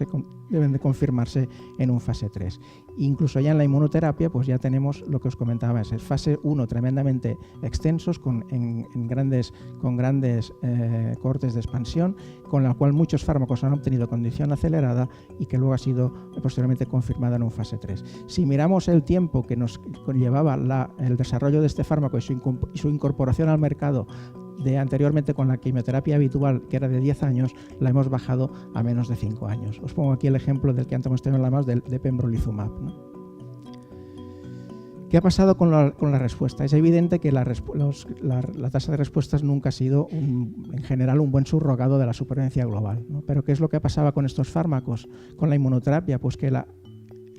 deben de confirmarse en un fase 3. Incluso ya en la inmunoterapia, pues ya tenemos lo que os comentaba, es fase 1 tremendamente extensos, con grandes cohortes de expansión, con la cual muchos fármacos han obtenido condición acelerada y que luego ha sido posteriormente confirmada en un fase 3. Si miramos el tiempo que nos conllevaba el desarrollo de este fármaco y su incorporación al mercado de anteriormente con la quimioterapia habitual, que era de 10 años, la hemos bajado a menos de 5 años. Os pongo aquí el ejemplo del que antes hemos tenido en la mano, de pembrolizumab, ¿no? ¿Qué ha pasado con la respuesta? Es evidente que la tasa de respuestas nunca ha sido, en general, un buen subrogado de la supervivencia global, ¿no? Pero ¿qué es lo que pasaba con estos fármacos? Con la inmunoterapia, pues que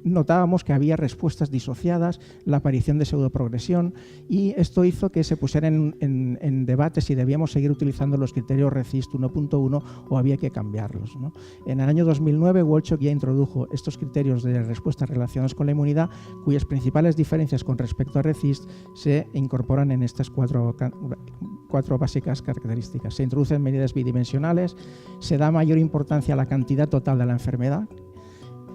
notábamos que había respuestas disociadas, la aparición de pseudoprogresión, y esto hizo que se pusieran en debate si debíamos seguir utilizando los criterios RECIST 1.1 o había que cambiarlos, ¿no? En el año 2009, Walchuk ya introdujo estos criterios de respuesta relacionados con la inmunidad, cuyas principales diferencias con respecto a RECIST se incorporan en estas cuatro básicas características. Se introducen medidas bidimensionales, se da mayor importancia a la cantidad total de la enfermedad.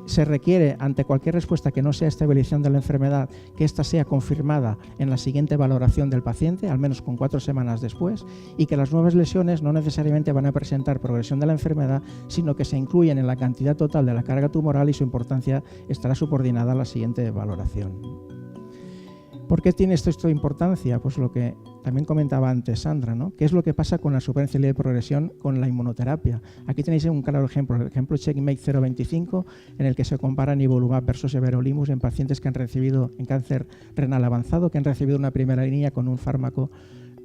Se requiere, ante cualquier respuesta que no sea estabilización de la enfermedad, que ésta sea confirmada en la siguiente valoración del paciente, al menos con 4 semanas después, y que las nuevas lesiones no necesariamente van a presentar progresión de la enfermedad, sino que se incluyen en la cantidad total de la carga tumoral y su importancia estará subordinada a la siguiente valoración. ¿Por qué tiene esto de importancia? Pues lo que también comentaba antes Sandra, ¿no? ¿Qué es lo que pasa con la supervivencia libre de progresión con la inmunoterapia? Aquí tenéis un claro ejemplo, el ejemplo CheckMate 025, en el que se compara nivolumab versus everolimus en pacientes que han recibido en cáncer renal avanzado, que han recibido una primera línea con un fármaco,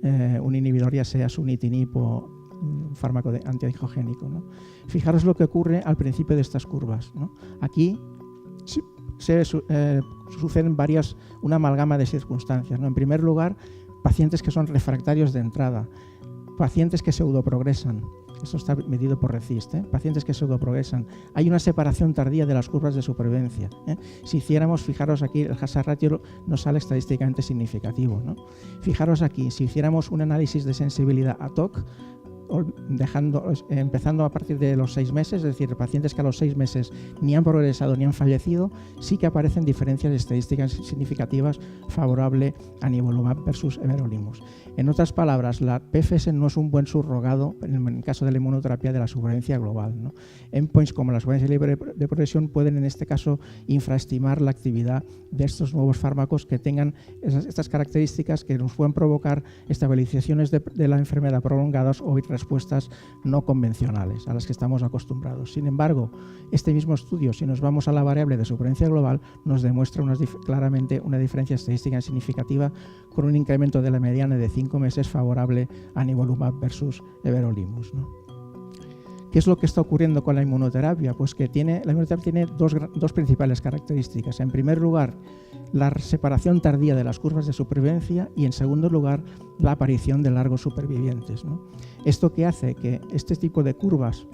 un inhibidor, ya sea sunitinib o un fármaco antiangiogénico, ¿no? Fijaros lo que ocurre al principio de estas curvas, ¿no? Aquí suceden una amalgama de circunstancias, ¿no? En primer lugar, pacientes que son refractarios de entrada. pacientes que pseudoprogresan. Eso está medido por RECIST, pacientes que pseudoprogresan. Hay una separación tardía de las curvas de supervivencia. Si hiciéramos, fijaros aquí, el hazard ratio no sale estadísticamente significativo, ¿no? Fijaros aquí, si hiciéramos un análisis de sensibilidad a TOC, empezando a partir de los 6 meses, es decir, pacientes que a los 6 meses ni han progresado ni han fallecido, sí que aparecen diferencias estadísticas significativas favorables a nivolumab versus everolimus. En otras palabras, la PFS no es un buen subrogado en el caso de la inmunoterapia de la supervivencia global, ¿no? Endpoints como la supervivencia libre de progresión pueden en este caso infraestimar la actividad de estos nuevos fármacos que tengan estas características que nos pueden provocar estabilizaciones de la enfermedad prolongadas o respuestas no convencionales a las que estamos acostumbrados. Sin embargo, este mismo estudio, si nos vamos a la variable de supervivencia global, nos demuestra claramente una diferencia estadística significativa con un incremento de la mediana de 5 meses favorable a nivolumab versus everolimus, ¿no? ¿Qué es lo que está ocurriendo con la inmunoterapia? Pues que la inmunoterapia tiene dos principales características. En primer lugar, la separación tardía de las curvas de supervivencia y, en segundo lugar, la aparición de largos supervivientes, ¿no? Esto que hace que este tipo de curvas,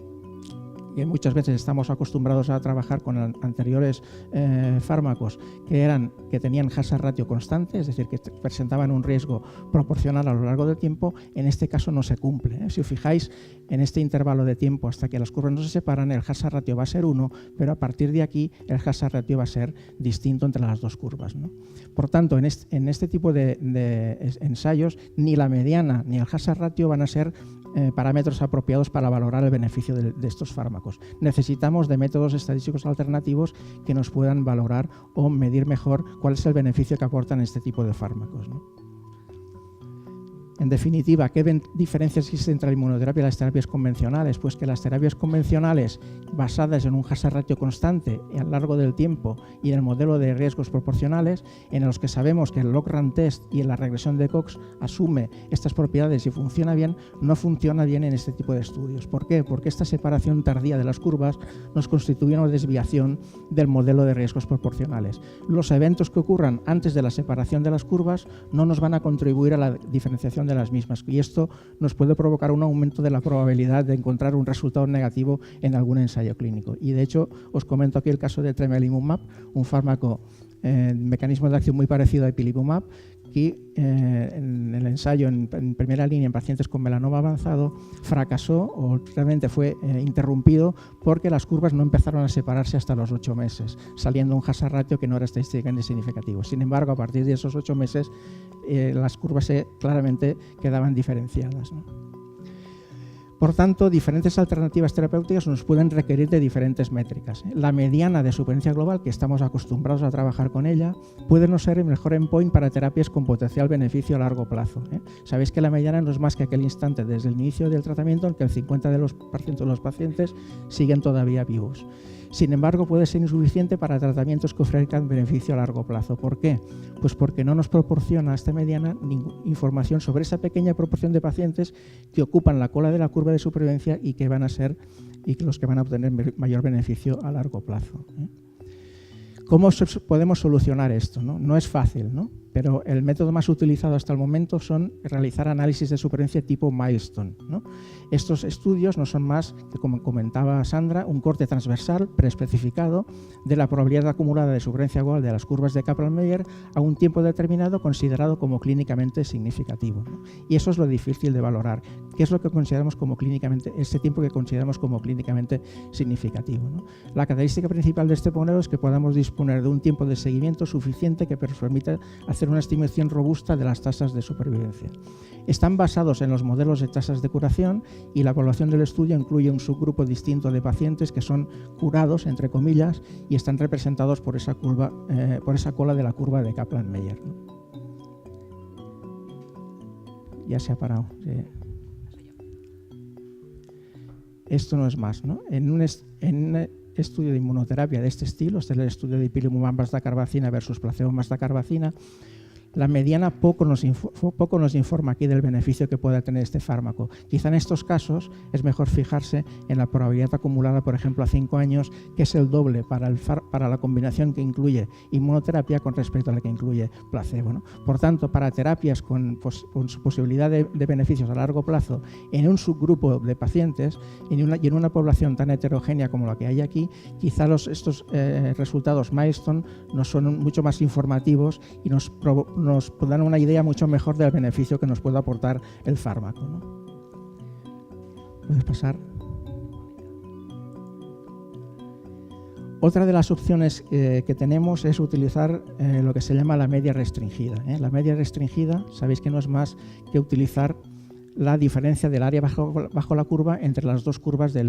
que muchas veces estamos acostumbrados a trabajar con anteriores fármacos que tenían hazard ratio constante, es decir, que presentaban un riesgo proporcional a lo largo del tiempo, en este caso no se cumple. Si os fijáis, en este intervalo de tiempo hasta que las curvas no se separan, el hazard ratio va a ser 1, pero a partir de aquí el hazard ratio va a ser distinto entre las dos curvas, ¿no? Por tanto, en este tipo de ensayos, ni la mediana ni el hazard ratio van a ser parámetros apropiados para valorar el beneficio de estos fármacos. Necesitamos de métodos estadísticos alternativos que nos puedan valorar o medir mejor cuál es el beneficio que aportan este tipo de fármacos, ¿no? En definitiva, ¿qué diferencias existen entre la inmunoterapia y las terapias convencionales? Pues que las terapias convencionales, basadas en un hazard ratio constante a lo largo del tiempo y en el modelo de riesgos proporcionales, en los que sabemos que el log-rank test y la regresión de Cox asume estas propiedades y funciona bien, no funciona bien en este tipo de estudios. ¿Por qué? Porque esta separación tardía de las curvas nos constituye una desviación del modelo de riesgos proporcionales. Los eventos que ocurran antes de la separación de las curvas no nos van a contribuir a la diferenciación de las mismas, y esto nos puede provocar un aumento de la probabilidad de encontrar un resultado negativo en algún ensayo clínico. Y de hecho os comento aquí el caso de tremelimumab, un fármaco mecanismo de acción muy parecido a ipilimumab, que en el ensayo en primera línea en pacientes con melanoma avanzado fracasó o realmente fue interrumpido porque las curvas no empezaron a separarse hasta los 8 meses, saliendo un hazard ratio que no era estadísticamente significativo. Sin embargo, a partir de esos 8 meses las curvas claramente quedaban diferenciadas, ¿no? Por tanto, diferentes alternativas terapéuticas nos pueden requerir de diferentes métricas. La mediana de supervivencia global, que estamos acostumbrados a trabajar con ella, puede no ser el mejor endpoint para terapias con potencial beneficio a largo plazo. Sabéis que la mediana no es más que aquel instante desde el inicio del tratamiento en que el 50% de los pacientes siguen todavía vivos. Sin embargo, puede ser insuficiente para tratamientos que ofrezcan beneficio a largo plazo. ¿Por qué? Pues porque no nos proporciona esta mediana información sobre esa pequeña proporción de pacientes que ocupan la cola de la curva de supervivencia y que van a ser los que van a obtener mayor beneficio a largo plazo. ¿Cómo podemos solucionar esto? No es fácil, ¿no? Pero el método más utilizado hasta el momento son realizar análisis de supervivencia tipo milestone, ¿no? Estos estudios no son más que, como comentaba Sandra, un corte transversal preespecificado de la probabilidad acumulada de supervivencia global de las curvas de Kaplan-Meier a un tiempo determinado considerado como clínicamente significativo, ¿no? Y eso es lo difícil de valorar. ¿Qué es lo que consideramos como clínicamente, ese tiempo que consideramos como clínicamente significativo, ¿no? La característica principal de este modelo es que podamos disponer de un tiempo de seguimiento suficiente que nos permita hacer una estimación robusta de las tasas de supervivencia. Están basados en los modelos de tasas de curación y la evaluación del estudio incluye un subgrupo distinto de pacientes que son curados, entre comillas, y están representados por esa cola de la curva de Kaplan-Meier, ¿no? Ya se ha parado. Esto no es más, ¿no? En un estudio de inmunoterapia de este estilo, este es el estudio de ipilimumab más dacarbacina versus placebo más dacarbacina, La mediana poco nos informa aquí del beneficio que pueda tener este fármaco. Quizá en estos casos es mejor fijarse en la probabilidad acumulada, por ejemplo, a 5 años, que es el doble para la combinación que incluye inmunoterapia con respecto a la que incluye placebo, ¿no? Por tanto, para terapias con su posibilidad de beneficios a largo plazo en un subgrupo de pacientes y en una población tan heterogénea como la que hay aquí, quizá estos resultados milestone nos son mucho más informativos y nos dan una idea mucho mejor del beneficio que nos puede aportar el fármaco, ¿no? ¿Puedes pasar? Otra de las opciones que tenemos es utilizar lo que se llama la media restringida. La media restringida, sabéis que no es más que utilizar la diferencia del área bajo la curva entre las dos curvas de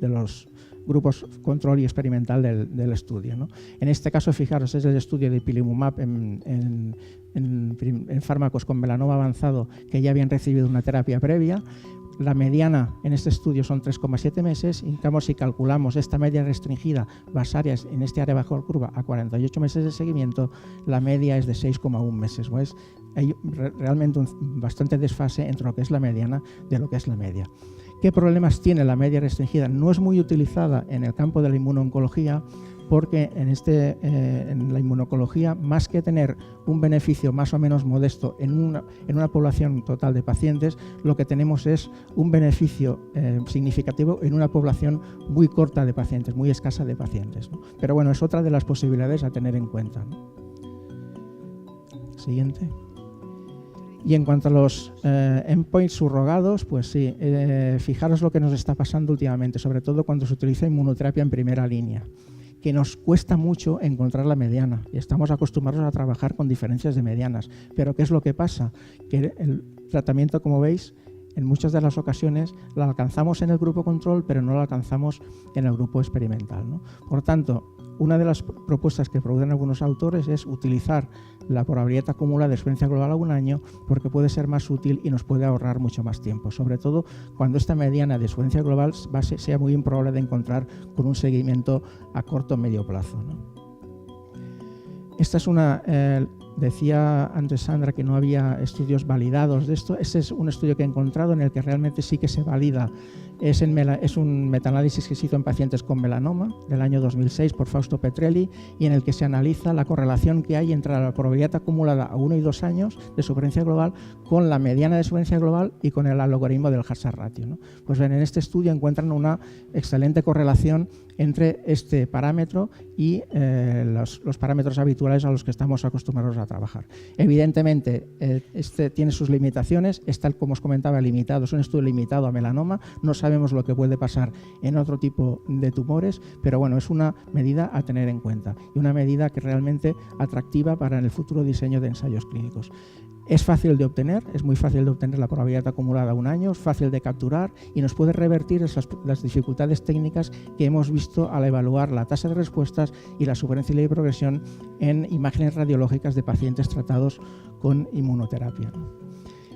los grupos control y experimental del estudio, ¿no? En este caso, fijaros, es el estudio de ipilimumab en fármacos con melanoma avanzado que ya habían recibido una terapia previa. La mediana en este estudio son 3,7 meses. Y si calculamos esta media restringida basada en este área bajo la curva a 48 meses de seguimiento, la media es de 6,1 meses. Pues hay realmente bastante desfase entre lo que es la mediana de lo que es la media. ¿Qué problemas tiene la media restringida? No es muy utilizada en el campo de la inmunoncología porque en la inmunoncología, más que tener un beneficio más o menos modesto en una población total de pacientes, lo que tenemos es un beneficio significativo en una población muy corta de pacientes, muy escasa de pacientes, ¿no? Pero bueno, es otra de las posibilidades a tener en cuenta, ¿no? Siguiente. Y en cuanto a los endpoints subrogados, pues sí, fijaros lo que nos está pasando últimamente, sobre todo cuando se utiliza inmunoterapia en primera línea, que nos cuesta mucho encontrar la mediana y estamos acostumbrados a trabajar con diferencias de medianas. Pero ¿qué es lo que pasa? Que el tratamiento, como veis, en muchas de las ocasiones la alcanzamos en el grupo control, pero no la alcanzamos en el grupo experimental, ¿no? Por tanto, una de las propuestas que proponen algunos autores es utilizar la probabilidad acumulada de experiencia global a un año porque puede ser más útil y nos puede ahorrar mucho más tiempo, sobre todo cuando esta mediana de experiencia global sea muy improbable de encontrar con un seguimiento a corto o medio plazo, ¿no? Esta es una... decía antes Sandra que no había estudios validados de esto. Este es un estudio que he encontrado en el que realmente sí que se valida. Es un metaanálisis que se hizo en pacientes con melanoma del año 2006 por Fausto Petrelli y en el que se analiza la correlación que hay entre la probabilidad acumulada a 1 y 2 años de supervivencia global con la mediana de supervivencia global y con el logaritmo del hazard ratio, ¿no? Pues bien, en este estudio encuentran una excelente correlación entre este parámetro y los parámetros habituales a los que estamos acostumbrados a trabajar. Evidentemente, este tiene sus limitaciones, está, como os comentaba, limitado, es un estudio limitado a melanoma, no sabemos lo que puede pasar en otro tipo de tumores, pero bueno, es una medida a tener en cuenta y una medida que realmente atractiva para el futuro diseño de ensayos clínicos. Es fácil de obtener, es muy fácil de obtener la probabilidad acumulada a un año, es fácil de capturar y nos puede revertir las dificultades técnicas que hemos visto al evaluar la tasa de respuestas y la supervivencia y progresión en imágenes radiológicas de pacientes tratados con inmunoterapia.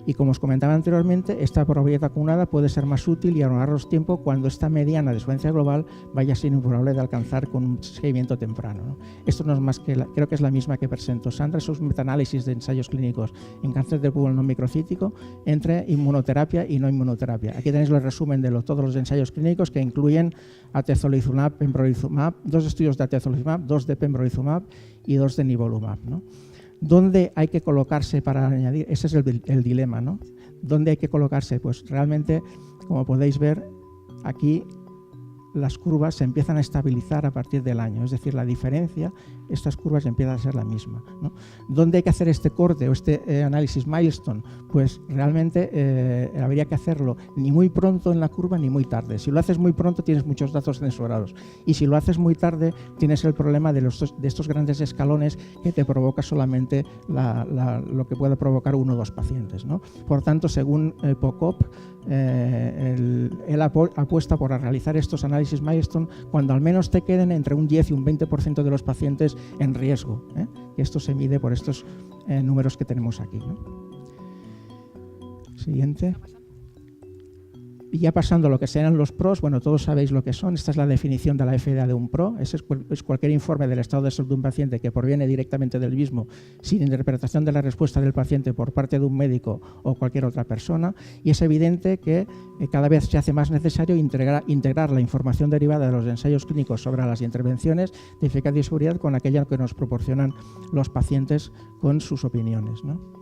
Y como os comentaba anteriormente, esta probabilidad acumulada puede ser más útil y ahorraros tiempo cuando esta mediana de supervivencia global vaya a ser improbable de alcanzar con un seguimiento temprano, ¿no? Esto no es más que, creo que es la misma que presentó Sandra, esos metaanálisis de ensayos clínicos en cáncer de pulmón no microcítico entre inmunoterapia y no inmunoterapia. Aquí tenéis el resumen de todos los ensayos clínicos que incluyen atezolizumab, pembrolizumab, 2 estudios de atezolizumab, 2 de pembrolizumab y 2 de nivolumab, ¿no? ¿Dónde hay que colocarse para añadir? Ese es el dilema, ¿no? ¿Dónde hay que colocarse? Pues realmente, como podéis ver, aquí las curvas se empiezan a estabilizar a partir del año, es decir, la diferencia, estas curvas empiezan a ser la misma, ¿no? ¿Dónde hay que hacer este corte o este análisis milestone? Pues realmente habría que hacerlo ni muy pronto en la curva ni muy tarde. Si lo haces muy pronto tienes muchos datos censurados y si lo haces muy tarde tienes el problema de estos grandes escalones que te provoca solamente lo que puede provocar 1 o 2 pacientes, ¿no? Por tanto, según POCOP, él apuesta por realizar estos análisis milestone cuando al menos te queden entre un 10 y un 20% de los pacientes en riesgo, ¿eh? Y esto se mide por estos números que tenemos aquí, ¿no? Siguiente. ya pasando a lo que serán los PROs, bueno, todos sabéis lo que son. Esta es la definición de la FDA de un PRO. Ese es cualquier informe del estado de salud de un paciente que proviene directamente del mismo, sin interpretación de la respuesta del paciente por parte de un médico o cualquier otra persona. Y es evidente que cada vez se hace más necesario integrar la información derivada de los ensayos clínicos sobre las intervenciones de eficacia y seguridad con aquella que nos proporcionan los pacientes con sus opiniones, ¿no?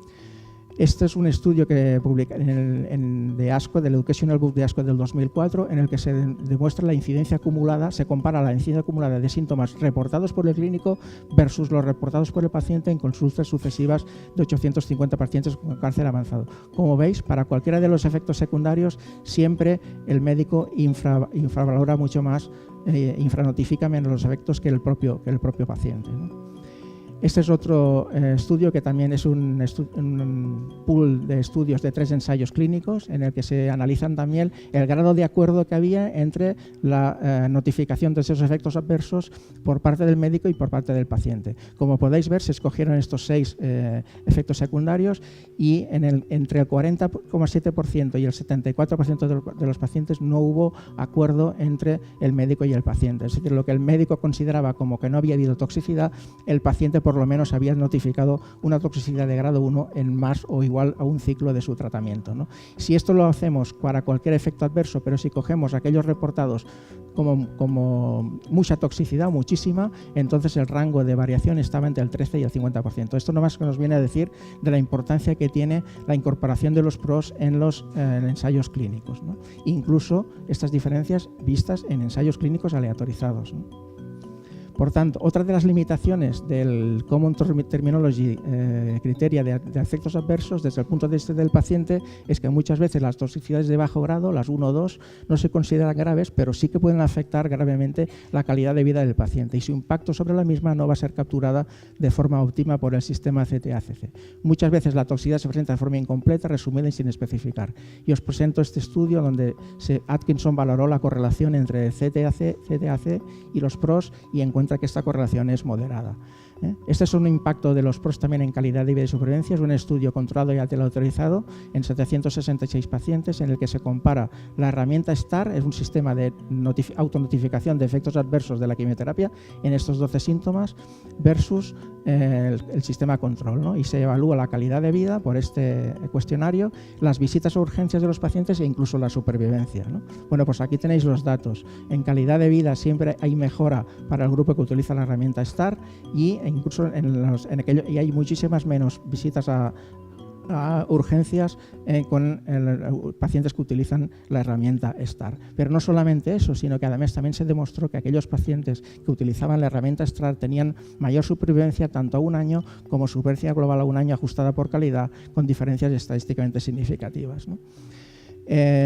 Este es un estudio que publica de ASCO, del Educational Book de ASCO del 2004, en el que se demuestra la incidencia acumulada, se compara la incidencia acumulada de síntomas reportados por el clínico versus los reportados por el paciente en consultas sucesivas de 850 pacientes con cáncer avanzado. Como veis, para cualquiera de los efectos secundarios, siempre el médico infravalora mucho más, infranotifica menos los efectos que el propio paciente, ¿no? Este es otro estudio que también es un pool de estudios de 3 ensayos clínicos en el que se analizan también el grado de acuerdo que había entre la notificación de esos efectos adversos por parte del médico y por parte del paciente. Como podéis ver, se escogieron estos 6 efectos secundarios y entre el 40,7% y el 74% de los pacientes no hubo acuerdo entre el médico y el paciente. Es decir, lo que el médico consideraba como que no había habido toxicidad, el paciente por lo menos había notificado una toxicidad de grado 1 en más o igual a un ciclo de su tratamiento, ¿no? Si esto lo hacemos para cualquier efecto adverso, pero si cogemos aquellos reportados como mucha toxicidad, muchísima, entonces el rango de variación estaba entre el 13 y el 50%. Esto nomás que nos viene a decir de la importancia que tiene la incorporación de los PROs en los ensayos clínicos, ¿no? Incluso estas diferencias vistas en ensayos clínicos aleatorizados, ¿no? Por tanto, otra de las limitaciones del Common Terminology Criteria de efectos adversos desde el punto de vista del paciente es que muchas veces las toxicidades de bajo grado, las 1 o 2, no se consideran graves, pero sí que pueden afectar gravemente la calidad de vida del paciente y su impacto sobre la misma no va a ser capturada de forma óptima por el sistema CTACC. Muchas veces la toxicidad se presenta de forma incompleta, resumida y sin especificar. Y os presento este estudio donde Atkinson valoró la correlación entre CTAC y los PROs y encuentra que esta correlación es moderada. Este es un impacto de los PROs también en calidad de vida y supervivencia. Es un estudio controlado y autorizado en 766 pacientes en el que se compara la herramienta STAR, es un sistema de autonotificación de efectos adversos de la quimioterapia en estos 12 síntomas, versus el sistema control, ¿no? Y se evalúa la calidad de vida por este cuestionario, las visitas o urgencias de los pacientes e incluso la supervivencia, ¿no? Bueno, pues aquí tenéis los datos. En calidad de vida siempre hay mejora para el grupo que utiliza la herramienta STAR y incluso y hay muchísimas menos visitas a urgencias con pacientes que utilizan la herramienta STAR. Pero no solamente eso, sino que además también se demostró que aquellos pacientes que utilizaban la herramienta STAR tenían mayor supervivencia tanto a 1 año como supervivencia global a 1 año ajustada por calidad, con diferencias estadísticamente significativas, ¿no?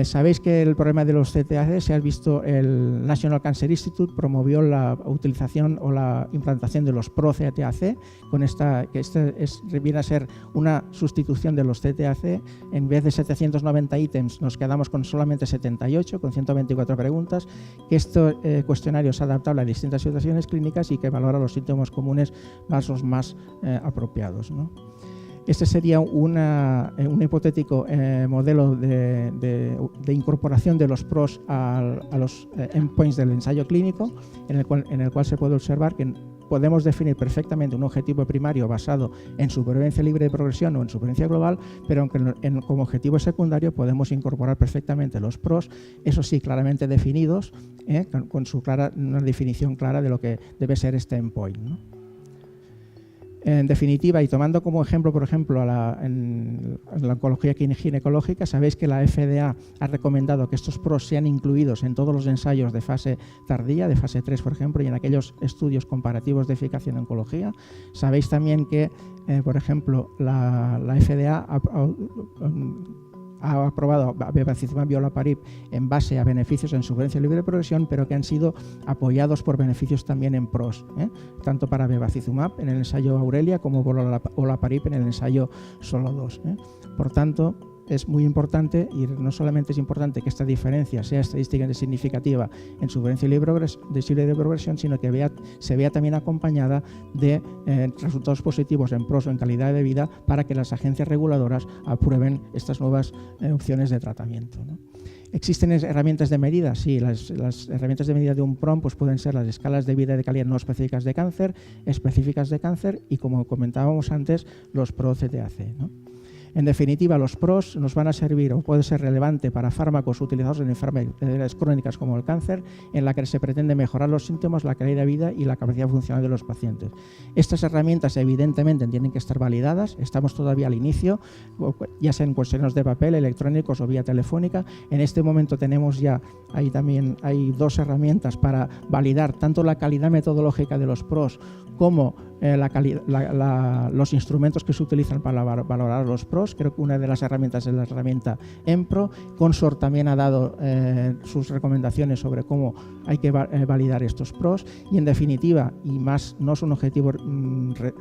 Sabéis que el problema de los CTAC se ha visto, el National Cancer Institute promovió la utilización o la implantación de los PRO-CTAC, con viene a ser una sustitución de los CTAC. En vez de 790 ítems nos quedamos con solamente 78, con 124 preguntas, que este cuestionario es adaptable a distintas situaciones clínicas y que valora los síntomas comunes los más apropiados, ¿no? Este sería un hipotético modelo de incorporación de los PROs a los endpoints del ensayo clínico, en el cual se puede observar que podemos definir perfectamente un objetivo primario basado en supervivencia libre de progresión o en supervivencia global, pero aunque como objetivo secundario podemos incorporar perfectamente los PROs, eso sí, claramente definidos, con una definición clara de lo que debe ser este endpoint, ¿no? En definitiva, y tomando como ejemplo, por ejemplo, en la oncología ginecológica, sabéis que la FDA ha recomendado que estos PROs sean incluidos en todos los ensayos de fase tardía, de fase 3, por ejemplo, y en aquellos estudios comparativos de eficacia en oncología. Sabéis también que, por ejemplo, la FDA ha aprobado bevacizumab y olaparib en base a beneficios en supervivencia libre de progresión, pero que han sido apoyados por beneficios también en PROs, tanto para bevacizumab en el ensayo Aurelia como por olaparib en el ensayo SOLO2. Por tanto, es muy importante, y no solamente es importante que esta diferencia sea estadísticamente significativa en supervivencia de progresión, sino que se vea también acompañada de resultados positivos en PROS o en calidad de vida para que las agencias reguladoras aprueben estas nuevas opciones de tratamiento, ¿no? ¿Existen herramientas de medida? Sí, las herramientas de medida de un PROM pues pueden ser las escalas de vida y de calidad no específicas de cáncer, específicas de cáncer y, como comentábamos antes, los PRO-CTAC, ¿no? En definitiva, los PROS nos van a servir o puede ser relevante para fármacos utilizados en enfermedades crónicas como el cáncer, en la que se pretende mejorar los síntomas, la calidad de vida y la capacidad funcional de los pacientes. Estas herramientas evidentemente tienen que estar validadas, estamos todavía al inicio, ya sea en cuestionarios de papel, electrónicos o vía telefónica. En este momento tenemos ya, hay 2 herramientas para validar tanto la calidad metodológica de los PROS como los instrumentos que se utilizan para valorar los PROS. Creo que una de las herramientas es la herramienta EMPRO. Consort también ha dado sus recomendaciones sobre cómo hay que validar estos PROS y, en definitiva, y más no es un objetivo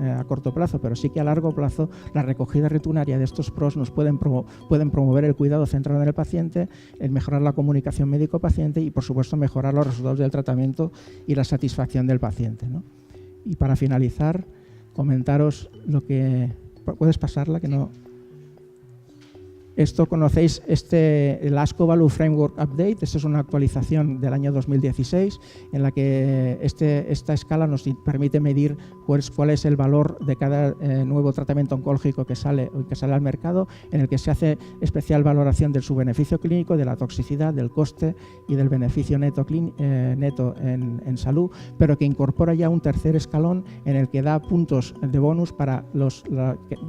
a corto plazo, pero sí que a largo plazo, la recogida rutinaria de estos PROS nos pueden promover el cuidado centrado en el paciente, el mejorar la comunicación médico-paciente y, por supuesto, mejorar los resultados del tratamiento y la satisfacción del paciente, ¿no? Y para finalizar, comentaros lo que... ¿Puedes pasarla? Que no... Esto conocéis, el ASCO Value Framework Update. Esta es una actualización del año 2016 en la que esta escala nos permite medir pues, cuál es el valor de cada nuevo tratamiento oncológico que sale al mercado, en el que se hace especial valoración de su beneficio clínico, de la toxicidad, del coste y del beneficio neto en salud, pero que incorpora ya un tercer escalón en el que da puntos de bonus para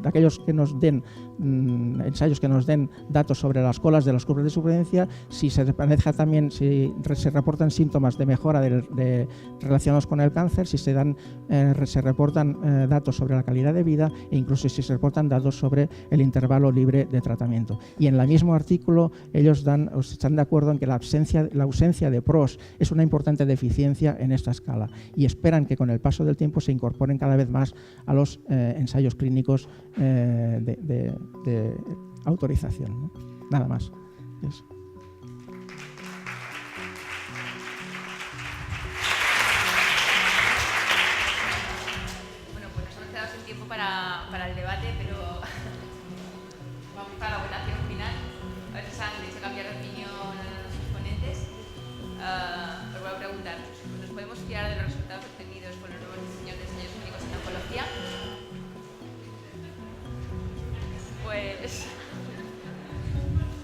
aquellos que nos den ensayos que nos den datos sobre las colas de las curvas de supervivencia, si se reportan síntomas de mejora relacionados con el cáncer, si se reportan datos sobre la calidad de vida e incluso si se reportan datos sobre el intervalo libre de tratamiento. Y en el mismo artículo ellos están de acuerdo en que la ausencia de PROS es una importante deficiencia en esta escala y esperan que con el paso del tiempo se incorporen cada vez más a los ensayos clínicos de autorización, ¿no? Nada más. Eso. Bueno, pues nos hemos quedado sin tiempo para el debate, pero vamos para la votación final. A ver si se han hecho cambiar de opinión los ponentes. Os voy a preguntar, ¿nos podemos fiar de los resultados obtenidos con los nuevos diseños de ensayos clínicos en oncología? Pues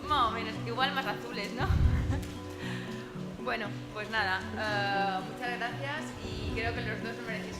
más o menos, igual más azules, ¿no? Bueno, pues nada, muchas gracias y creo que los dos nos merecéis